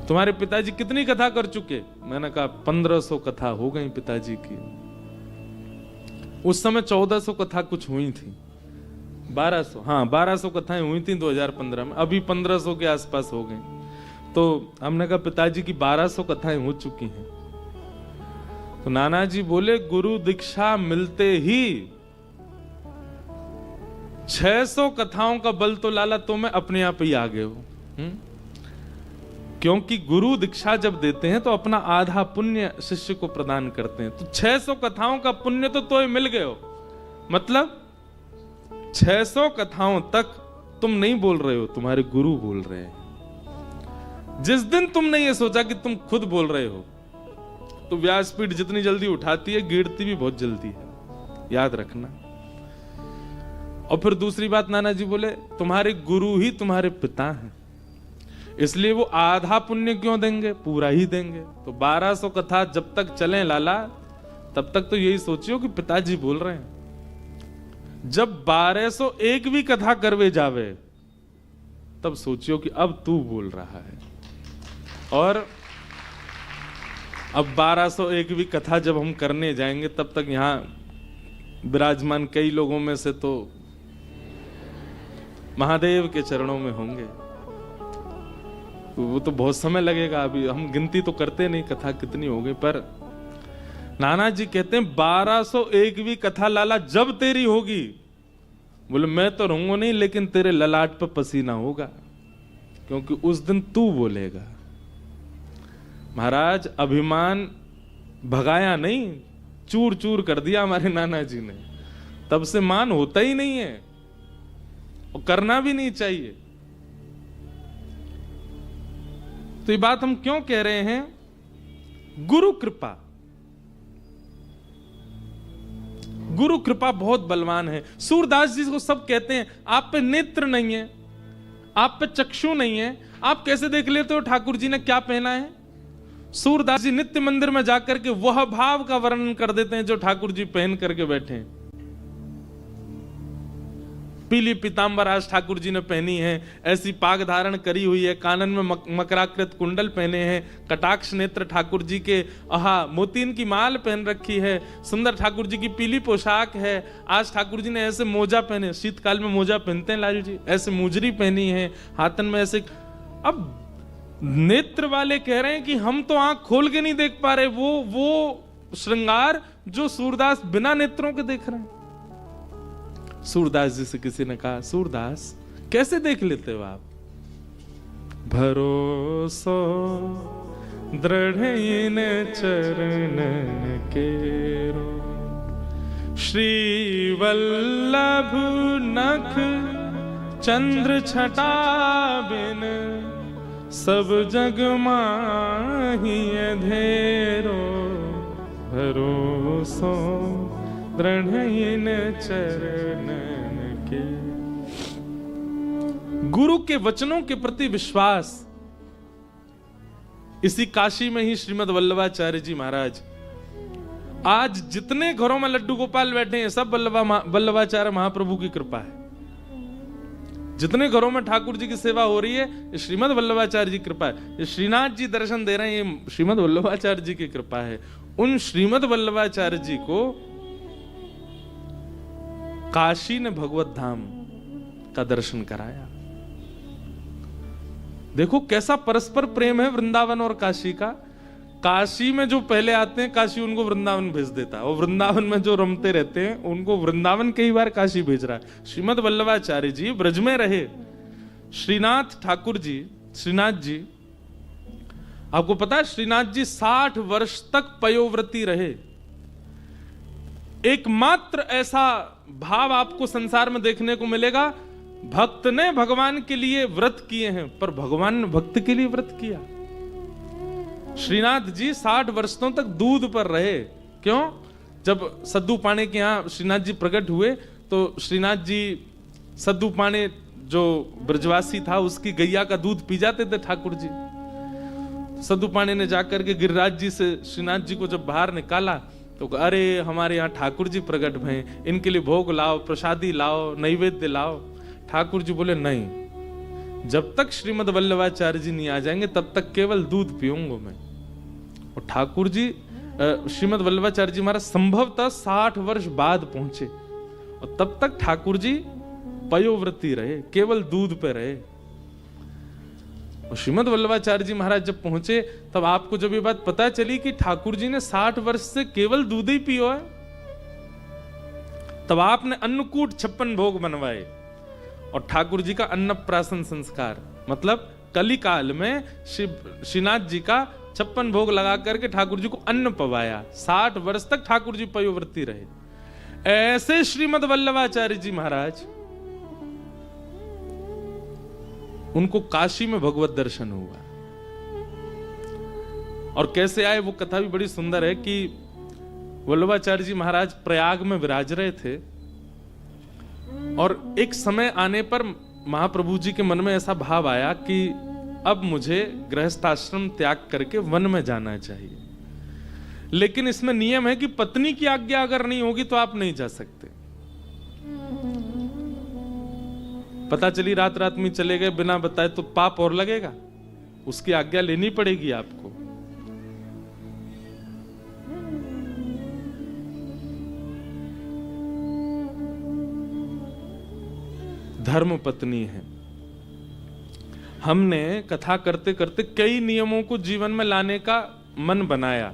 तुम्हारे पिताजी कितनी कथा कर चुके? मैंने कहा 1500 कथा हो गई पिताजी की। उस समय 1400 कथा कुछ हुई थी, 1200, हाँ 1200 कथाएं हुई थी 2015 में, अभी 1500 के आसपास हो गई। तो हमने कहा पिताजी की 1200 कथाएं हो चुकी हैं। तो नाना जी बोले गुरु दीक्षा मिलते ही 600 कथाओं का बल तो लाला तो मैं अपने आप ही आ गए हो। क्योंकि गुरु दीक्षा जब देते हैं तो अपना आधा पुण्य शिष्य को प्रदान करते हैं। तो 600 कथाओं का पुण्य तो मिल गए हो। मतलब 600 कथाओं तक तुम नहीं बोल रहे हो, तुम्हारे गुरु बोल रहे हैं। जिस दिन तुमने ये सोचा कि तुम खुद बोल रहे हो तो व्यासपीठ जितनी जल्दी उठाती है गिरती भी बहुत जल्दी है, याद रखना। और फिर दूसरी बात नाना जी बोले तुम्हारे गुरु ही तुम्हारे पिता हैं, इसलिए वो आधा पुण्य क्यों देंगे, पूरा ही देंगे। तो 1200 कथा जब तक चलें लाला तब तक तो यही सोचियो कि पिताजी बोल रहे हैं। जब 1201 भी कथा करवे जावे तब सोचियो कि अब तू बोल रहा है। और अब 1201 भी कथा जब हम करने जाएंगे तब तक यहां विराजमान कई लोगों में से तो महादेव के चरणों में होंगे। वो तो बहुत समय लगेगा, अभी हम गिनती तो करते नहीं कथा कितनी हो गई। पर नाना जी कहते हैं 1201वीं कथा लाला जब तेरी होगी, बोले मैं तो रहूंगा नहीं लेकिन तेरे ललाट पर पसीना होगा, क्योंकि उस दिन तू बोलेगा। महाराज अभिमान भगाया नहीं, चूर चूर कर दिया हमारे नाना जी ने। तब से मान होता ही नहीं है और करना भी नहीं चाहिए। तो ये बात हम क्यों कह रहे हैं? गुरु कृपा, गुरु कृपा बहुत बलवान है। सूरदास जी को सब कहते हैं आप पे नेत्र नहीं है, आप पे चक्षु नहीं है, आप कैसे देख लेते हो ठाकुर जी ने क्या पहना है? सूरदास जी नित्य मंदिर में जाकर के वह भाव का वर्णन कर देते हैं जो ठाकुर जी पहन करके बैठे हैं। पीली पीतांबर आज ठाकुर जी ने पहनी है, ऐसी पाग धारण करी हुई है, कानन में मकराकृत कुंडल पहने हैं, कटाक्ष नेत्र ठाकुर जी के, मोतीन की माल पहन रखी है, सुंदर ठाकुर जी की पीली पोशाक है। आज ठाकुर जी ने ऐसे मोजा पहने, शीतकाल में मोजा पहनते हैं लाल जी, ऐसे मुजरी पहनी है, हाथन में ऐसे। अब नेत्र वाले कह रहे हैं कि हम तो आंख खोल के नहीं देख पा रहे वो श्रृंगार जो सूरदास बिना नेत्रों के देख रहे हैं। सूरदास जी से किसी ने कहा सूरदास कैसे देख लेते हो आप? भरोसो दृढ़ इन चरणन केरो, श्री वल्लभ नख चंद्र छटा बिन, सब जग माही अधेरो, भरोसो दृढ़ इन चरणन के। गुरु के वचनों के प्रति विश्वास। इसी काशी में ही श्रीमद वल्लभाचार्य जी महाराज, आज जितने घरों में लड्डू गोपाल बैठे हैं सब वल्लभाचार्य महाप्रभु की कृपा है। जितने घरों में ठाकुर जी की सेवा हो रही है श्रीमद वल्लभाचार्य जी की कृपा है। श्रीनाथ जी दर्शन दे रहे हैं, ये श्रीमद वल्लभाचार्य जी की कृपा है। उन श्रीमद वल्लभाचार्य जी को काशी ने भगवत धाम का दर्शन कराया। देखो कैसा परस्पर प्रेम है वृंदावन और काशी का। काशी में जो पहले आते हैं काशी उनको वृंदावन भेज देता है, और वृंदावन में जो रमते रहते हैं उनको वृंदावन कई बार काशी भेज रहा है। श्रीमद वल्लभाचार्य जी ब्रज में रहे। श्रीनाथ ठाकुर जी, श्रीनाथ जी, आपको पता है श्रीनाथ जी 60 वर्ष तक पयोव्रती रहे। एकमात्र ऐसा भाव आपको संसार में देखने को मिलेगा, भक्त ने भगवान के लिए व्रत किए हैं पर भगवान ने भक्त के लिए व्रत किया। श्रीनाथ जी 60 वर्षों तक दूध पर रहे। क्यों? जब सद्दू पाणे के यहाँ श्रीनाथ जी प्रकट हुए तो श्रीनाथ जी सद्दू पाणे जो ब्रजवासी था उसकी गैया का दूध पी जाते थे ठाकुर जी। सद्दू पाणे ने जाकर के गिरिराज जी से श्रीनाथ जी को जब बाहर निकाला तो अरे हमारे यहाँ ठाकुर जी प्रकट भये, इनके लिए भोग लाओ, प्रसादी लाओ, नैवेद्य लाओ। ठाकुर जी बोले नहीं, जब तक श्रीमद वल्लभाचार्य जी नहीं आ जाएंगे तब तक केवल दूध पीऊंगा मैं। और ठाकुर जी श्रीमद वल्लभाचार्य जी महाराज संभवतः 60 वर्ष बाद पहुंचे और तब तक ठाकुर जी पयोव्रती रहे, केवल दूध पे रहे। और श्रीमद वल्लभाचार्य जी महाराज जब पहुंचे तब आपको जब ये बात पता चली कि ठाकुर जी ने 60 वर्ष से केवल दूध ही पियो है, तब आपने अन्नकूट 56 भोग बनवाए और ठाकुर जी का अन्नप्राशन संस्कार, मतलब कलिकाल में श्रीनाथ जी का 56 भोग लगा करके ठाकुर जी को अन्न पवाया। 60 वर्ष तक ठाकुर जी पयोव्रती रहे। ऐसे श्रीमद वल्लभाचार्य जी महाराज, उनको काशी में भगवत दर्शन हुआ। और कैसे आए वो कथा भी बड़ी सुंदर है कि वल्लभाचार्य जी महाराज प्रयाग में विराज रहे थे और एक समय आने पर महाप्रभु जी के मन में ऐसा भाव आया कि अब मुझे गृहस्थाश्रम त्याग करके वन में जाना चाहिए, लेकिन इसमें नियम है कि पत्नी की आज्ञा अगर नहीं होगी तो आप नहीं जा सकते। पता चली रात रात में चले गए बिना बताए तो पाप और लगेगा, उसकी आज्ञा लेनी पड़ेगी आपको। धर्म पत्नी है। हमने कथा करते करते कई नियमों को जीवन में लाने का मन बनाया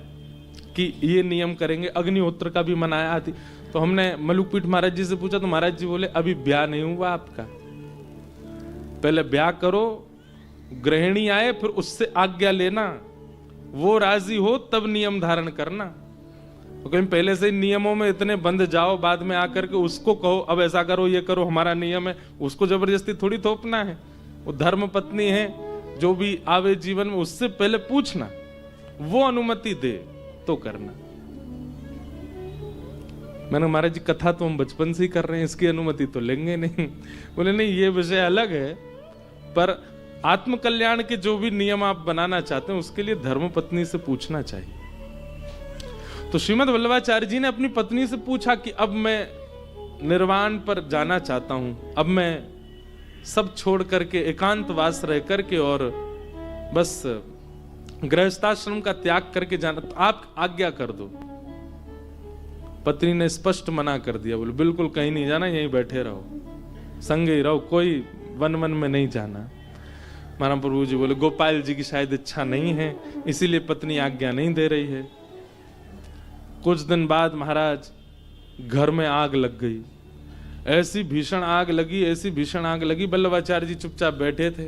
कि ये नियम करेंगे। अग्निहोत्र का भी मन आया थी तो हमने मलुकपीठ महाराज जी से पूछा तो महाराज जी बोले अभी ब्याह नहीं हुआ आपका, पहले ब्याह करो, गृहिणी आए फिर उससे आज्ञा लेना, वो राजी हो तब नियम धारण करना। तो कहीं पहले से नियमों में इतने बंध जाओ, बाद में आकर के उसको कहो अब ऐसा करो ये करो हमारा नियम है, उसको जबरदस्ती थोड़ी थोपना है। वो धर्म पत्नी है, जो भी आवे जीवन में उससे पहले पूछना, वो अनुमति दे तो करना। मैंने महाराज जी कथा तो हम बचपन से ही कर रहे हैं, इसकी अनुमति तो लेंगे नहीं। बोले नहीं ये विषय अलग है, पर आत्म कल्याण के जो भी नियम आप बनाना चाहते हैं उसके लिए धर्म पत्नी से पूछना चाहिए। तो श्रीमद वल्लभाचार्य जी ने अपनी पत्नी से पूछा कि अब मैं निर्वाण पर जाना चाहता हूं, अब मैं सब छोड़ करके एकांतवास रह करके और बस गृहस्थाश्रम का त्याग करके जाना, तो आप आज्ञा कर दो। पत्नी ने स्पष्ट मना कर दिया, बोले बिल्कुल कहीं नहीं जाना, यहीं बैठे रहो, संग ही रहो, कोई वन वन में नहीं जाना। महाराज प्रभु जी बोले गोपाल जी की शायद इच्छा नहीं है, इसीलिए पत्नी आज्ञा नहीं दे रही है। कुछ दिन बाद महाराज घर में आग लग गई, ऐसी भीषण आग लगी, ऐसी भीषण आग लगी। वल्लभाचार्य जी चुपचाप बैठे थे,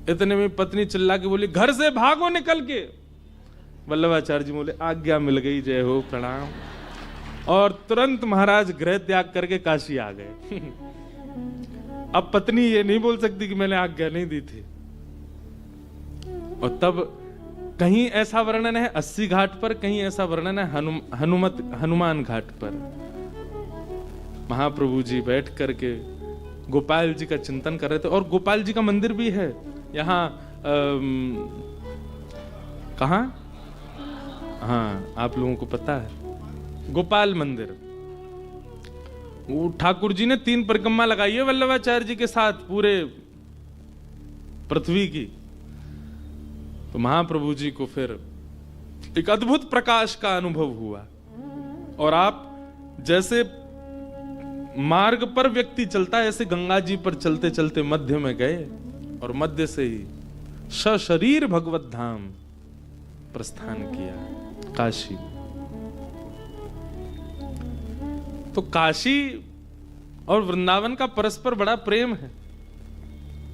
इतने में पत्नी चिल्ला के बोली घर से भागो निकल के। वल्लभाचार्य जी बोले आज्ञा मिल गई, जय हो प्रणाम। और तुरंत महाराज गृह त्याग करके काशी आ गए। अब पत्नी ये नहीं बोल सकती कि मैंने आज्ञा नहीं दी थी। और तब कहीं ऐसा वर्णन है 80 घाट पर, कहीं ऐसा वर्णन है हनुमान घाट पर। महाप्रभु जी बैठ करके गोपाल जी का चिंतन कर रहे थे। और गोपाल जी का मंदिर भी है यहाँ, कहाँ? हाँ आप लोगों को पता है, गोपाल मंदिर। वो ठाकुर जी ने 3 परिक्रमा लगाई है वल्लभाचार्य जी के साथ पूरे पृथ्वी की। तो महाप्रभु जी को फिर एक अद्भुत प्रकाश का अनुभव हुआ। और आप जैसे मार्ग पर व्यक्ति चलता है, ऐसे गंगा जी पर चलते चलते मध्य में गए और मध्य से ही सशरीर भगवत धाम प्रस्थान किया, काशी। तो काशी और वृंदावन का परस्पर बड़ा प्रेम है।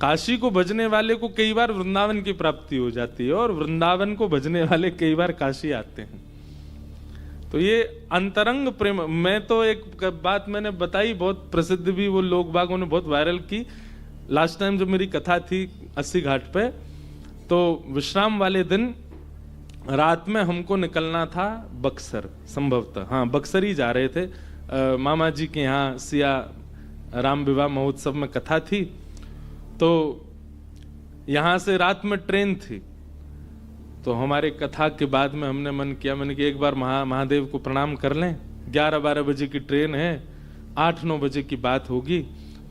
काशी को भजने वाले को कई बार वृंदावन की प्राप्ति हो जाती है और वृंदावन को भजने वाले कई बार काशी आते हैं। तो ये अंतरंग प्रेम। मैं तो एक बात मैंने बताई, बहुत प्रसिद्ध भी, वो लोग बागों ने बहुत वायरल की। लास्ट टाइम जो मेरी कथा थी 80 घाट पे, तो विश्राम वाले दिन रात में हमको निकलना था बक्सर, संभवतः हाँ बक्सर ही जा रहे थे। मामा जी के यहाँ सिया राम विवाह महोत्सव में कथा थी, तो यहाँ से रात में ट्रेन थी। तो हमारे कथा के बाद में हमने मन किया, मैंने कि एक बार महादेव को प्रणाम कर लें। 11-12 बजे की ट्रेन है, 8-9 बजे की बात होगी।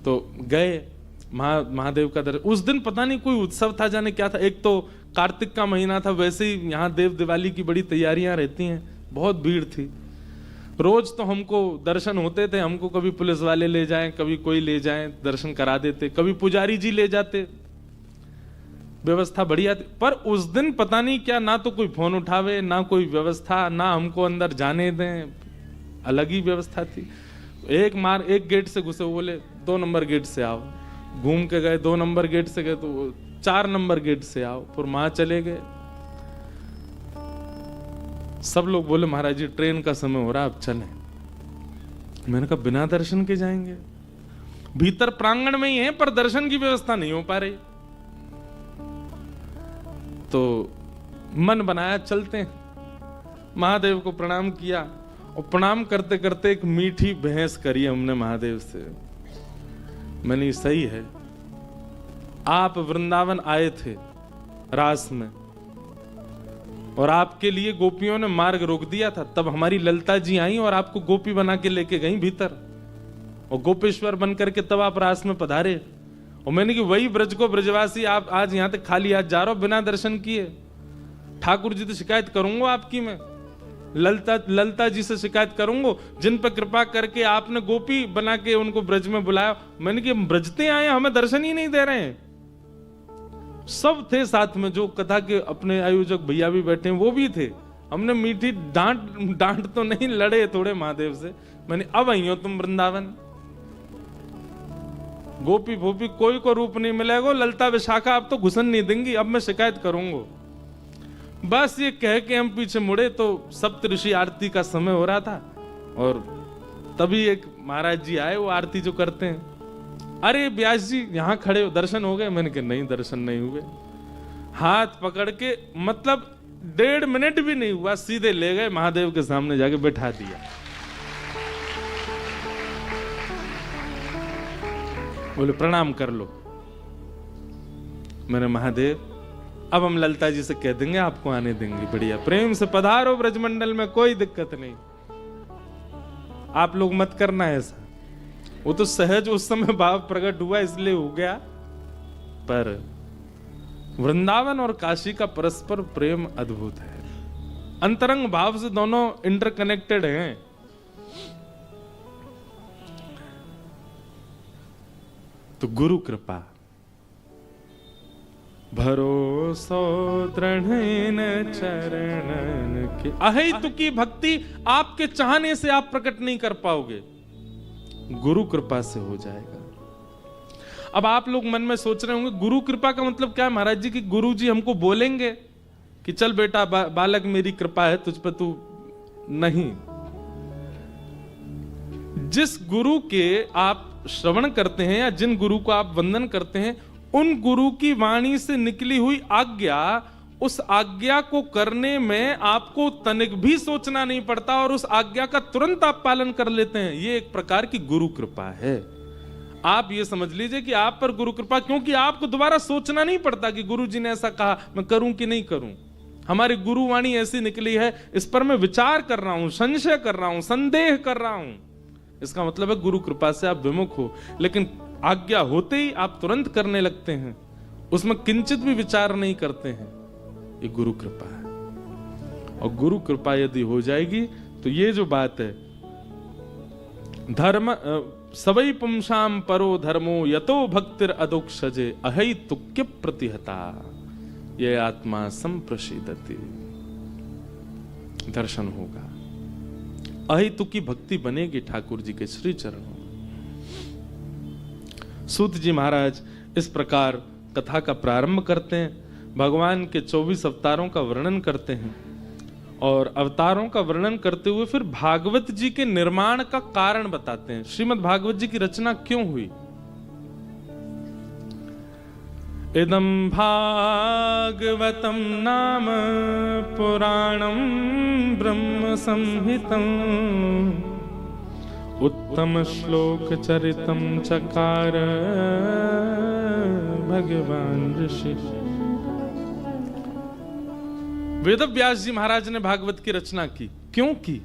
तो गए महादेव का दर्शन। उस दिन पता नहीं कोई उत्सव था, जाने क्या था। एक तो कार्तिक का महीना था, वैसे ही यहाँ देव दिवाली की बड़ी तैयारियां रहती हैं, बहुत भीड़ थी। रोज तो हमको दर्शन होते थे, हमको कभी पुलिस वाले ले जाएं, कभी कोई ले जाएं, दर्शन करा देते, कभी पुजारी जी ले जाते, व्यवस्था बढ़िया थी। पर उस दिन पता नहीं क्या, ना तो कोई फोन उठावे, ना कोई व्यवस्था, ना हमको अंदर जाने दें, अलग ही व्यवस्था थी। एक गेट से घुसे, बोले 2 नंबर गेट से आओ। घूम के गए, 2 नंबर गेट से गए तो 4 नंबर गेट से आओ, फिर वहां चले गए। सब लोग बोले महाराज जी ट्रेन का समय हो रहा, अब चलें। मैंने कहा बिना दर्शन के जाएंगे? भीतर प्रांगण में ही है, पर दर्शन की व्यवस्था नहीं हो पा रही। तो मन बनाया चलते हैं। महादेव को प्रणाम किया, और प्रणाम करते करते एक मीठी बहस करी हमने महादेव से। मैंने सही है, आप वृंदावन आए थे रास में, और आपके लिए गोपियों ने मार्ग रोक दिया था। तब हमारी ललिता जी आई और आपको गोपी बना के लेके गई भीतर, और गोपेश्वर बन करके तब आप रास में पधारे। और मैंने कि वही ब्रज को ब्रजवासी आप आज यहां तक खाली हाथ जा रहे हो बिना दर्शन किए। ठाकुर जी तो शिकायत करूंगा आपकी, मैं ललिता जी से शिकायत करूंगा, जिन पर कृपा करके आपने गोपी बना के उनको ब्रज में बुलाया। मैंने कि ब्रजते आए, हमें दर्शन ही नहीं दे रहे हैं। सब थे साथ में, जो कथा के अपने आयोजक भैया भी बैठे हैं वो भी थे। हमने मीठी डांट तो नहीं, लड़े थोड़े महादेव से। मैंने अब आई हो तुम वृंदावन, गोपी भोपी कोई को रूप नहीं मिलेगा, ललता विशाखा अब तो घुसन नहीं देंगी, अब मैं शिकायत करूंगा। बस ये कह के हम पीछे मुड़े तो सप्तऋषि आरती का समय हो रहा था, और तभी एक महाराज जी आए, वो आरती जो करते हैं। अरे व्यास जी यहाँ खड़े हो, दर्शन हो गए? मैंने कहा नहीं, दर्शन नहीं हुए। हाथ पकड़ के, मतलब 1.5 मिनट भी नहीं हुआ, सीधे ले गए महादेव के सामने जाके बैठा दिया। बोले प्रणाम कर लो। मैंने महादेव अब हम ललिता जी से कह देंगे, आपको आने देंगे, बढ़िया प्रेम से पधारो ब्रजमंडल में, कोई दिक्कत नहीं, आप लोग मत करना ऐसा। वो तो सहज उस समय भाव प्रकट हुआ इसलिए हो गया, पर वृंदावन और काशी का परस्पर प्रेम अद्भुत है। अंतरंग भाव से दोनों इंटरकनेक्टेड हैं। तो गुरु कृपा भरोसो दृढ़ चरणन के। अहेतुकी भक्ति आपके चाहने से आप प्रकट नहीं कर पाओगे, गुरु कृपा से हो जाएगा। अब आप लोग मन में सोच रहे होंगे गुरु कृपा का मतलब क्या है महाराज जी? कि गुरु जी हमको बोलेंगे कि चल बेटा बालक मेरी कृपा है तुझ पे, तू नहीं। जिस गुरु के आप श्रवण करते हैं या जिन गुरु को आप वंदन करते हैं, उन गुरु की वाणी से निकली हुई आज्ञा, उस आज्ञा को करने में आपको तनिक भी सोचना नहीं पड़ता और उस आज्ञा का तुरंत आप पालन कर लेते हैं। ये एक प्रकार की गुरु कृपा है। आप ये समझ लीजिए कि आप पर गुरु कृपा, क्योंकि आपको दोबारा सोचना नहीं पड़ता कि गुरु जी ने ऐसा कहा, मैं करूं कि नहीं करूं। हमारी गुरुवाणी ऐसी निकली है, इस पर मैं विचार कर रहा हूं, संशय कर रहा हूं, संदेह कर रहा हूं। इसका मतलब है गुरु कृपा से आप विमुख हो, लेकिन आज्ञा होते ही आप तुरंत करने लगते हैं, उसमें किंचित भी विचार नहीं करते हैं। ये गुरु कृपा है। और गुरु कृपा यदि हो जाएगी तो ये जो बात है, धर्म सवै पुंसाम परो धर्मो यतो भक्तिर अदोक्षजे अहै तुक्य प्रतिहता ये आत्मा संप्रसिद्धति। दर्शन होगा, अहेतुकी भक्ति बनेगी ठाकुर जी के श्री चरणों। सूत जी महाराज इस प्रकार कथा का प्रारंभ करते हैं, भगवान के 24 अवतारों का वर्णन करते हैं, और अवतारों का वर्णन करते हुए फिर भागवत जी के निर्माण का कारण बताते हैं। श्रीमद् भागवत जी की रचना क्यों हुई? इदं भागवतं नाम पुराणं ब्रह्म संहितम् उत्तम श्लोक चरितं चकार भगवान ऋषि। वेदव्यास जी महाराज ने भागवत की रचना की। क्यों की?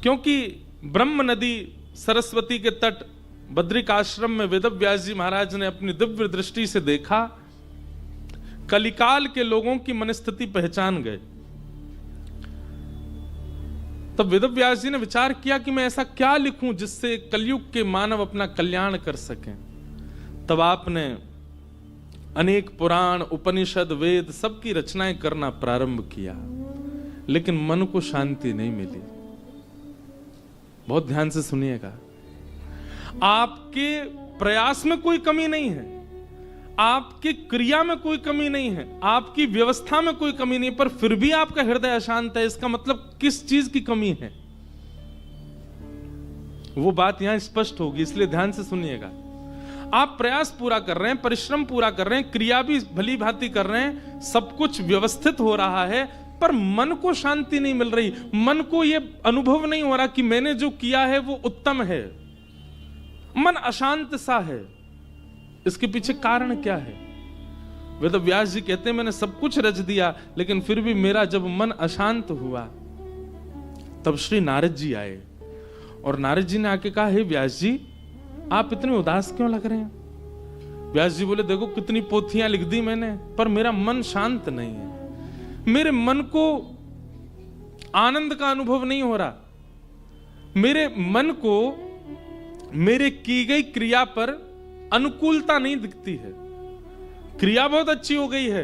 क्योंकि ब्रह्म नदी सरस्वती के तट बद्रिकाश्रम में वेदव्यास जी महाराज ने अपनी दिव्य दृष्टि से देखा, कलिकाल के लोगों की मनस्थिति पहचान गए। तब वेदव्यास जी ने विचार किया कि मैं ऐसा क्या लिखूं जिससे कलयुग के मानव अपना कल्याण कर सकें। तब आपने अनेक पुराण, उपनिषद, वेद सबकी रचनाएं करना प्रारंभ किया, लेकिन मन को शांति नहीं मिली। बहुत ध्यान से सुनिएगा, आपके प्रयास में कोई कमी नहीं है, आपकी क्रिया में कोई कमी नहीं है, आपकी व्यवस्था में कोई कमी नहीं, पर फिर भी आपका हृदय अशांत है। इसका मतलब किस चीज की कमी है? वो बात यहां स्पष्ट होगी, इसलिए ध्यान से सुनिएगा। आप प्रयास पूरा कर रहे हैं, परिश्रम पूरा कर रहे हैं, क्रिया भी भली भांति कर रहे हैं, सब कुछ व्यवस्थित हो रहा है, पर मन को शांति नहीं मिल रही। मन को यह अनुभव नहीं हो रहा कि मैंने जो किया है वो उत्तम है। मन अशांत सा है। इसके पीछे कारण क्या है? वेदव्यास जी कहते हैं मैंने सब कुछ रच दिया, लेकिन फिर भी मेरा जब मन अशांत हुआ, तब श्री नारद जी आए और नारद जी ने आके कहा, हे व्यास जी, आप इतने उदास क्यों लग रहे हैं? व्यास जी बोले, देखो कितनी पोथियां लिख दी मैंने, पर मेरा मन शांत नहीं है। मेरे मन को आनंद का अनुभव नहीं हो रहा। मेरे मन को मेरे की गई क्रिया पर अनुकूलता नहीं दिखती है। क्रिया बहुत अच्छी हो गई है,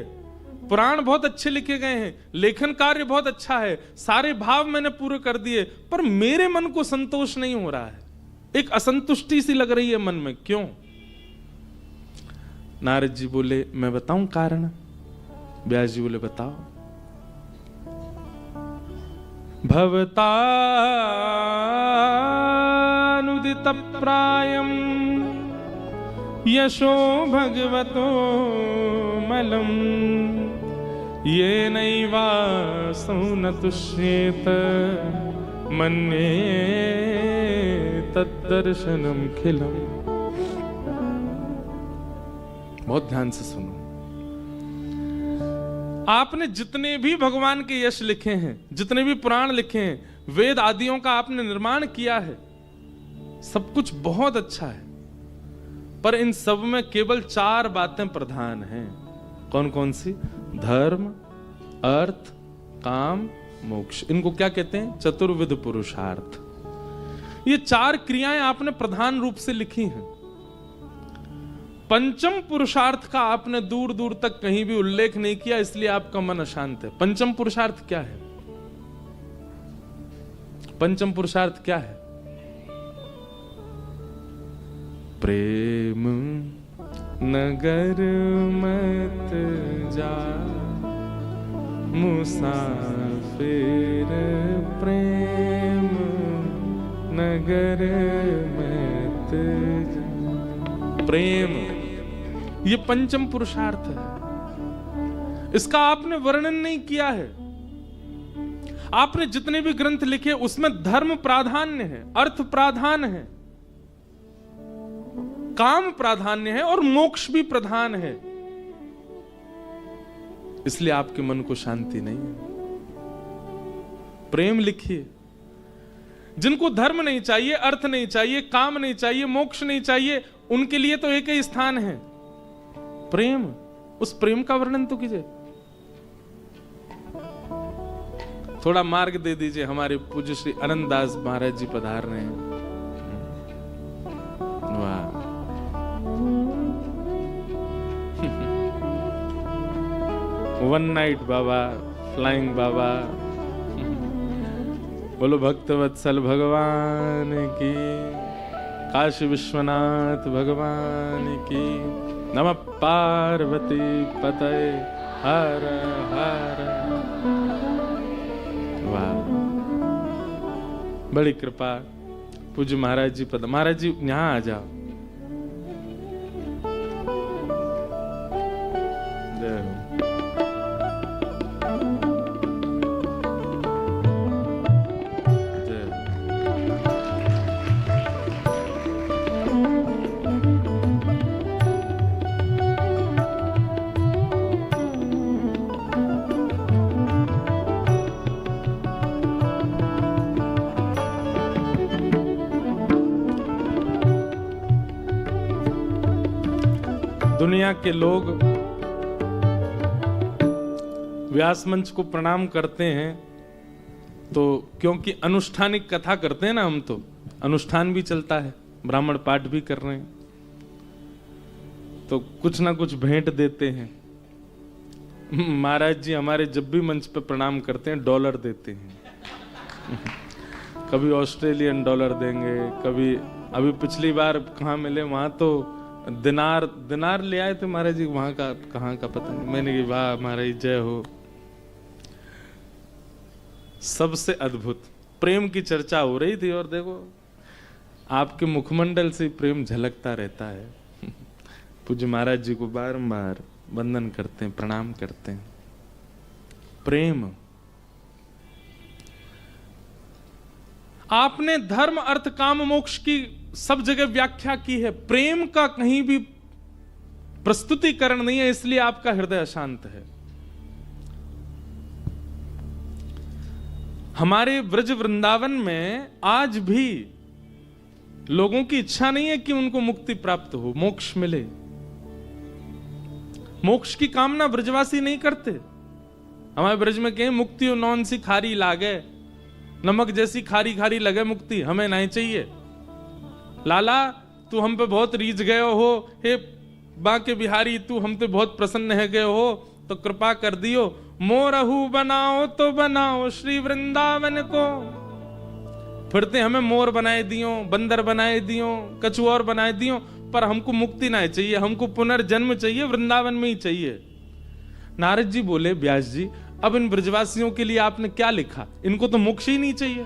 पुराण बहुत अच्छे लिखे गए हैं, लेखन कार्य बहुत अच्छा है, सारे भाव मैंने पूरे कर दिए, पर मेरे मन को संतोष नहीं हो रहा है। एक असंतुष्टि सी लग रही है मन में। क्यों? नारद जी बोले, मैं बताऊं कारण? व्यास जी बोले, बताओ। भवतानुदित प्रायम यशो भगवतो मलम ये नैवासौ न तुष्येत मन्ये तद्दर्शनम खिलम। बहुत ध्यान से सुनो। आपने जितने भी भगवान के यश लिखे हैं, जितने भी पुराण लिखे हैं, वेद आदियों का आपने निर्माण किया है, सब कुछ बहुत अच्छा है, पर इन सब में केवल 4 बातें प्रधान हैं। कौन कौन सी? धर्म, अर्थ, काम, मोक्ष। इनको क्या कहते हैं? चतुर्विध पुरुषार्थ। ये 4 क्रियाएं आपने प्रधान रूप से लिखी हैं। पंचम पुरुषार्थ का आपने दूर दूर तक कहीं भी उल्लेख नहीं किया, इसलिए आपका मन अशांत है। पंचम पुरुषार्थ क्या है? पंचम पुरुषार्थ क्या है? प्रेम नगर मत जा मुसाफिर, प्रेम नगर मत जा। प्रेम, ये पंचम पुरुषार्थ है। इसका आपने वर्णन नहीं किया है। आपने जितने भी ग्रंथ लिखे उसमें धर्म प्राधान्य है, अर्थ प्राधान है, काम प्राधान्य है और मोक्ष भी प्रधान है। इसलिए आपके मन को शांति नहीं है। प्रेम लिखिए। जिनको धर्म नहीं चाहिए, अर्थ नहीं चाहिए, काम नहीं चाहिए, मोक्ष नहीं चाहिए, उनके लिए तो एक ही स्थान है, प्रेम। उस प्रेम का वर्णन तो कीजिए। थोड़ा मार्ग दे दीजिए। हमारे पूज्य श्री अनंतदास महाराज जी पधार रहे हैं। वाह, वन नाइट बाबा, फ्लाइंग बाबा। बोलो भक्तवत्सल भगवान की, काशी विश्वनाथ भगवान की। नमः पार्वती पतये हर हर। वाह, बड़ी कृपा। पूज्य महाराज जी महाराज जी यहाँ आ जाओ। जय हो। जय हो। दुनिया के लोग व्यास मंच को प्रणाम करते हैं तो क्योंकि अनुष्ठानिक कथा करते हैं ना, हम तो अनुष्ठान भी चलता है, ब्राह्मण पाठ भी कर रहे हैं, तो कुछ ना कुछ भेंट देते हैं। महाराज जी हमारे जब भी मंच पे प्रणाम करते हैं डॉलर देते हैं। कभी ऑस्ट्रेलियन डॉलर देंगे, कभी अभी पिछली बार कहाँ मिले, वहां तो दिनार ले आए थे महाराज जी, वहां का कहाँ का पता नहीं। मैंने कहा वाह महाराज जय हो। सबसे अद्भुत प्रेम की चर्चा हो रही थी और देखो आपके मुखमंडल से प्रेम झलकता रहता है। पूज्य महाराज जी को बारंबार वंदन करते हैं, प्रणाम करते हैं। प्रेम, आपने धर्म अर्थ काम मोक्ष की सब जगह व्याख्या की है, प्रेम का कहीं भी प्रस्तुतिकरण नहीं है, इसलिए आपका हृदय अशांत है। हमारे ब्रज वृंदावन में आज भी लोगों की इच्छा नहीं है कि उनको मुक्ति प्राप्त हो, मोक्ष मिले। मोक्ष की कामना ब्रजवासी नहीं करते। हमारे ब्रज में कहें मुक्ति नौन सी खारी लागे, नमक जैसी खारी खारी लगे मुक्ति, हमें नहीं चाहिए। लाला तू हम पे बहुत रीझ गए हो, हे बांके बिहारी तू हम पे बहुत प्रसन्न है गए हो, तो कृपा कर दियो, मोरहू बनाओ तो बनाओ श्री वृंदावन को। फिरते हमें मोर बनाए दियो, बंदर बनाए दियो, कछुआर बनाए दियो, पर हमको मुक्ति नहीं चाहिए, हमको पुनर्जन्म चाहिए, वृंदावन में ही चाहिए। नारद जी बोले व्यास जी अब इन ब्रजवासियों के लिए आपने क्या लिखा, इनको तो मोक्ष ही नहीं चाहिए।